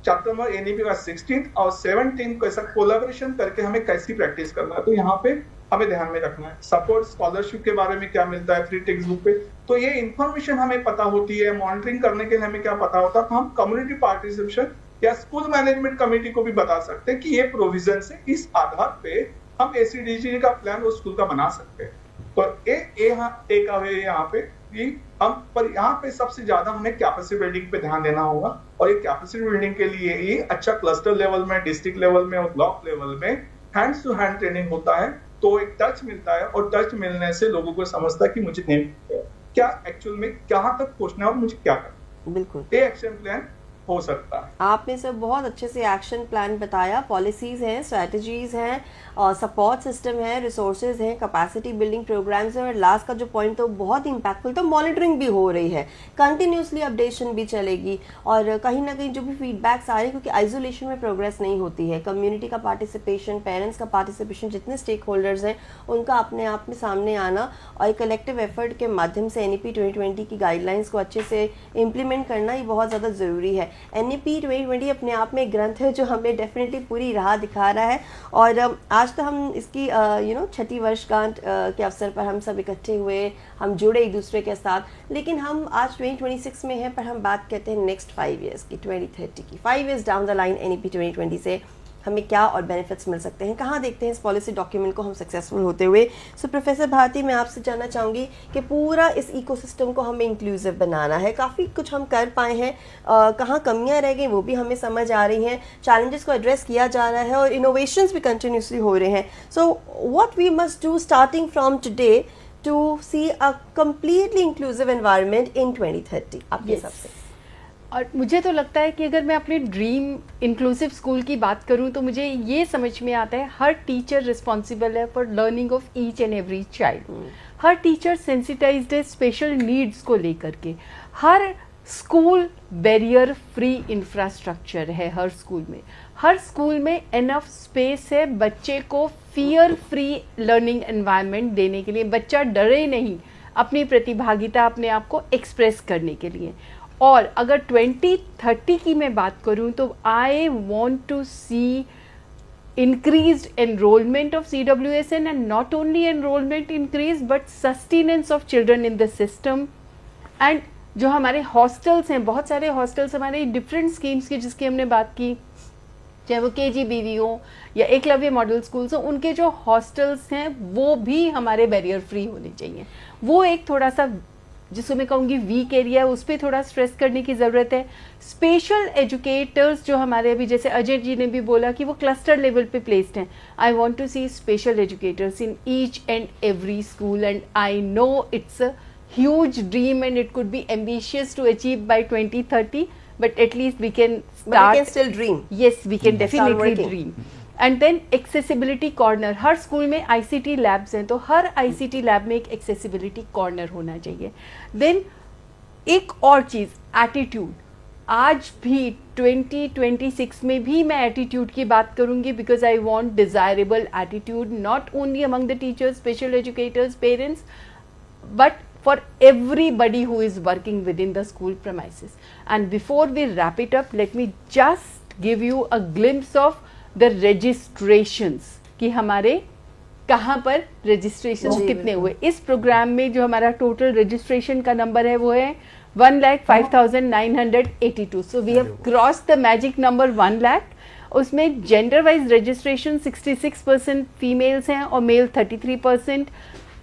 चैप्टर नंबर एनईपी का 16 और 17 को ऐसा कोलैबोरेशन करके हमें कैसी प्रैक्टिस करना है, तो यहाँ पे हमें ध्यान में रखना है। सपोर्ट स्कॉलरशिप के बारे में क्या मिलता है फ्री टेक्स्ट बुक पे, तो ये इन्फॉर्मेशन हमें पता होती है। मॉनिटरिंग करने के लिए हमें क्या पता होता है, तो हम कम्युनिटी पार्टिसिपेशन या स्कूल मैनेजमेंट कमेटी को भी बता सकते हैं कि ये प्रोविजन से इस आधार पे हम एसीडीजी का प्लान उस स्कूल का बना सकते हैं। तो टेक अवे यहाँ पे कि हम पर यहाँ पे सबसे ज्यादा हमें कैपेसिटी बिल्डिंग पे ध्यान देना होगा, और ये कैपेसिटी बिल्डिंग के लिए ये अच्छा क्लस्टर लेवल में, डिस्ट्रिक्ट लेवल में और ब्लॉक लेवल में हैंड्स टू हैंड ट्रेनिंग होता है। तो एक टच मिलता है, और टच मिलने से लोगों को समझता है कि मुझे क्या एक्चुअल में कहाँ तक पहुंचना है और मुझे क्या करना। बिल्कुल, ये एक्शन प्लान हो सकता है। आपने सब बहुत अच्छे से एक्शन प्लान बताया, पॉलिसीज हैं, स्ट्रेटजीज हैं, और सपोर्ट सिस्टम है, रिसोर्सेज हैं, कैपेसिटी बिल्डिंग प्रोग्राम्स हैं, और लास्ट का जो पॉइंट तो बहुत इंपैक्टफुल, तो मॉनिटरिंग भी हो रही है, कंटिन्यूसली अपडेशन भी चलेगी, और कहीं ना कहीं जो भी फीडबैक्स आ रहे हैं, क्योंकि आइसोलेशन में प्रोग्रेस नहीं होती है, कम्युनिटी का पार्टिसिपेशन, पेरेंट्स का पार्टिसिपेशन, जितने स्टेक होल्डर्स हैं उनका अपने आप में सामने आना, और कलेक्टिव एफर्ट के माध्यम से एनईपी 2020 की गाइडलाइंस को अच्छे से इम्प्लीमेंट करना ये बहुत ज़्यादा ज़रूरी है। एनईपी 2020 अपने आप में एक ग्रंथ है जो हमें डेफिनेटली पूरी राह दिखा रहा है, और आज तो हम इसकी 6ठी वर्षगांठ के अवसर पर हम सब इकट्ठे हुए, हम जुड़े एक दूसरे के साथ, लेकिन हम आज 2026 में हैं, पर हम बात करते हैं नेक्स्ट 5 ईयर्स की, 2030 की, 5 years down the line NEP 2020 से हमें क्या और बेनिफिट्स मिल सकते हैं, कहाँ देखते हैं इस पॉलिसी डॉक्यूमेंट को हम सक्सेसफुल होते हुए। सो प्रोफेसर भारती, मैं आपसे जानना चाहूँगी कि पूरा इस इकोसिस्टम को हमें इंक्लूसिव बनाना है, काफ़ी कुछ हम कर पाए हैं, कहाँ कमियाँ रह गई वो भी हमें समझ आ रही हैं, चैलेंजेस को एड्रेस किया जा रहा है और इनोवेशंस भी कंटिन्यूसली हो रहे हैं। So what we must do starting from today to see a completely inclusive environment in 2030 आपके हिसाब से? और मुझे तो लगता है कि अगर मैं अपने ड्रीम इंक्लूसिव स्कूल की बात करूं तो मुझे ये समझ में आता है हर टीचर रिस्पॉन्सिबल है for learning of each and every child. Her teacher sensitised है स्पेशल नीड्स को लेकर के। हर स्कूल बैरियर फ्री इंफ्रास्ट्रक्चर है, हर स्कूल में, हर स्कूल में एनफ स्पेस है बच्चे को फियर फ्री लर्निंग एनवायरनमेंट देने के लिए, बच्चा डरे नहीं अपनी प्रतिभागिता अपने आप को एक्सप्रेस करने के लिए। और अगर 2030 की मैं बात करूं तो I want to see increased enrollment of CWSN and not only enrollment increase but sustenance of children in the system। and जो हमारे हॉस्टल्स हैं, बहुत सारे हॉस्टल्स हमारे डिफरेंट स्कीम्स की जिसकी हमने बात की, चाहे वो KGBV हो या एकलव्य मॉडल स्कूल्स हो, उनके जो हॉस्टल्स हैं वो भी हमारे बैरियर फ्री होने चाहिए। वो एक थोड़ा सा जिसको मैं कहूँगी वीक एरिया है, उस पर थोड़ा स्ट्रेस करने की ज़रूरत है। स्पेशल एजुकेटर्स जो हमारे अभी जैसे अजय जी ने भी बोला कि वो क्लस्टर लेवल पे प्लेस्ड हैं, I want to see special educators in each and every school and I know it's a huge dream and it could be ambitious to achieve by 2030, but at least we can start. But we can still dream. Yes, we can definitely working. dream. And then accessibility corner, her school में ICT labs हैं तो हर ICT lab में एक accessibility corner होना चाहिए। Then एक और चीज़, attitude। आज भी 2026 में भी मैं एटीट्यूड की बात करूंगी because I want desirable attitude not only among the teachers, special educators, parents, but for everybody who is working within the school premises. And before we wrap it up, let me just give you a glimpse of the registrations कि हमारे कहाँ पर registrations कितने हुए। इस programme में जो हमारा टोटल registration का नंबर है वो है 1,05,982। So we have crossed the magic number 1 lakh। उसमें जेंडर वाइज रजिस्ट्रेशन 66% फीमेल्स हैं और मेल 33%।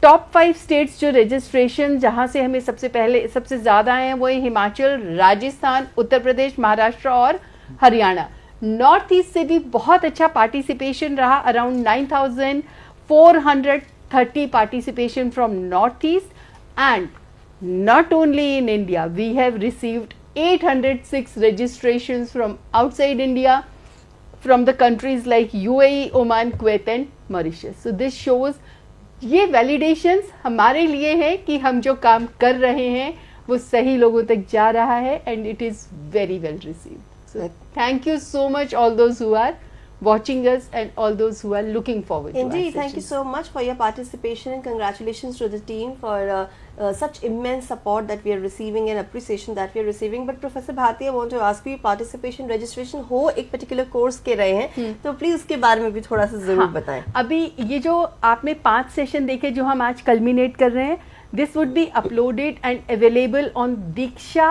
टॉप 5 स्टेट्स जो रजिस्ट्रेशन जहां से हमें सबसे ज़्यादा हैं वो है हिमाचल, राजस्थान, उत्तर प्रदेश, महाराष्ट्र और हरियाणा। नॉर्थ ईस्ट से भी बहुत अच्छा पार्टिसिपेशन रहा, around 9,430 participation from north east. And not only in India, we have received 806 registrations from outside India, from the countries like UAE, Oman, Kuwait and Mauritius. So this shows ये validations हमारे लिए है कि हम जो काम कर रहे हैं वो सही लोगों तक जा रहा है and it is very well received. So thank you so much all those who are watching us and all those who are looking forward to Indeed, our thank you sessions. so much for your participation and congratulations to the team for such immense support that we are receiving and appreciation that we are receiving. But Professor Bharti, I want to ask you, participation registration हो एक particular course के रहे हैं तो please उसके बारे में भी थोड़ा सा जरूर बताएं। अभी ये जो आपने 5 सेशन देखे जो हम आज कल्मिनेट कर रहे हैं, this would be uploaded and available on Diksha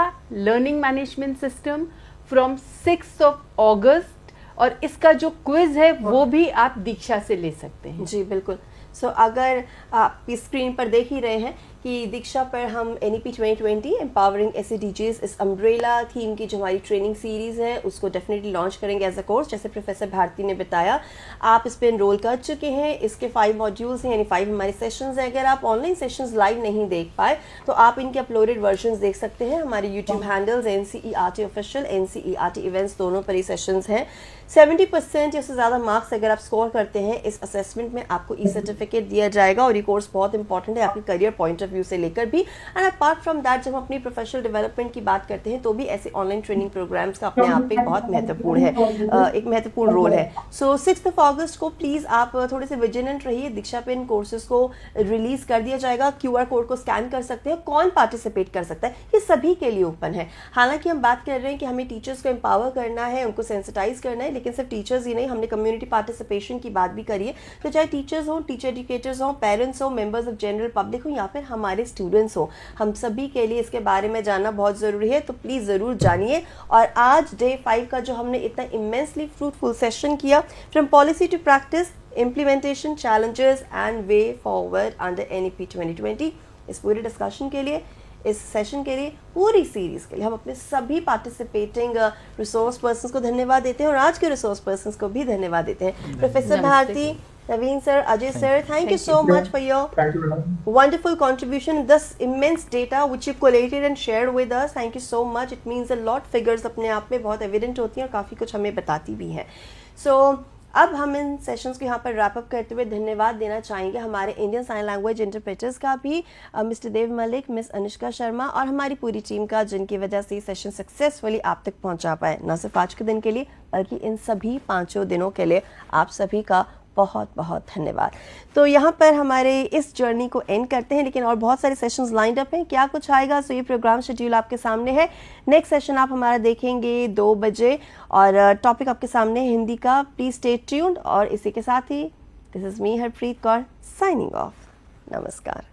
Learning Management System from 6th of August। और इसका जो क्विज है वो भी आप दीक्षा से ले सकते हैं। जी बिल्कुल। सो अगर आप इस स्क्रीन पर देख ही रहे हैं कि दीक्षा पर हम NEP 2020 एम्पावरिंग SEDGs इस अम्ब्रेला थीम की जो हमारी ट्रेनिंग सीरीज़ है उसको डेफिनेटली लॉन्च करेंगे एज अ कोर्स। जैसे प्रोफेसर भारती ने बताया, आप इस पर एनरोल कर चुके हैं। इसके 5 मॉड्यूल्स हैं, यानी 5 हमारे सेशंस हैं। अगर आप ऑनलाइन सेशंस लाइव नहीं देख पाए तो आप इनके अपलोडेड वर्जन्स देख सकते हैं हमारे YouTube handles NCERT official, NCERT events, दोनों पर ही सेशंस हैं। 70% या उससे ज़्यादा मार्क्स अगर आप स्कोर करते हैं इस असेसमेंट में आपको सर्टिफिकेट दिया जाएगा और ये कोर्स बहुत इंपॉर्टेंट है आपके करियर पॉइंट ऑफ व्यू से लेकर भी। एंड अपार्ट फ्रॉम दैट, जब हम अपनी प्रोफेशनल डेवलपमेंट की बात करते हैं तो भी ऐसे ऑनलाइन ट्रेनिंग प्रोग्राम्स का अपने आप में बहुत महत्वपूर्ण है, एक महत्वपूर्ण रोल है। सो 6 अगस्त को प्लीज़ आप थोड़े से विजिलेंट रहिए। दीक्षा पे इन कोर्सेज को रिलीज कर दिया जाएगा। QR कोड को स्कैन कर सकते हैं। कौन पार्टिसिपेट कर सकता है, ये सभी के लिए ओपन है। हालांकि हम बात कर रहे हैं कि हमें टीचर्स को एम्पावर करना है, उनको सेंसिटाइज करना है, लेकिन सिर्फ टीचर्स ही नहीं, हमने कम्युनिटी पार्टिसिपेशन की बात भी करी है। तो चाहे टीचर्स हों, टीचर एजुकेटर्स हों, पेरेंट्स हों, मेंबर्स ऑफ जनरल पब्लिक हों या फिर हमारे स्टूडेंट्स हो, हम सभी के लिए इसके बारे में जानना बहुत ज़रूरी है, तो प्लीज़ ज़रूर जानिए। और आज डे 5 का जो हमने इतना इमेंसली फ्रूटफुल सेशन किया, from policy to practice, implementation, challenges and way forward under NEP 2020, इस पूरे डिस्कशन के लिए, इस सेशन के लिए, पूरी सीरीज़ के लिए हम अपने सभी पार्टिसिपेटिंग रिसोर्स पर्सन्स को धन्यवाद देते हैं और आज के रिसोर्स पर्सन्स को भी धन्यवाद देते हैं। Professor Bharati, Naveen sir, Ajay sir, thank you so much for your wonderful contribution, this immense data which you collated and shared with us. Thank you so much. It means a lot. Figures अपने आप में बहुत evident होती हैं और काफ़ी कुछ हमें बताती भी हैं. So अब हम इन सेशंस को यहाँ पर रैप अप करते हुए धन्यवाद देना चाहेंगे हमारे इंडियन साइन लैंग्वेज इंटरप्रेटर्स का भी, मिस्टर देव मलिक, मिस अनुष्का शर्मा और हमारी पूरी टीम का, जिनकी वजह से ये सेशन सक्सेसफुली आप तक पहुँचा पाए, न सिर्फ आज के दिन के लिए बल्कि इन सभी 5 दिनों के लिए आप सभी का बहुत बहुत धन्यवाद। तो यहाँ पर हमारे इस जर्नी को एंड करते हैं, लेकिन और बहुत सारे सेशंस लाइंड अप हैं, क्या कुछ आएगा, सो ये प्रोग्राम शेड्यूल आपके सामने है। नेक्स्ट सेशन आप हमारा देखेंगे 2 बजे और टॉपिक आपके सामने है हिंदी का। Please stay tuned. और इसी के साथ ही this is me Harpreet Kaur signing off. नमस्कार।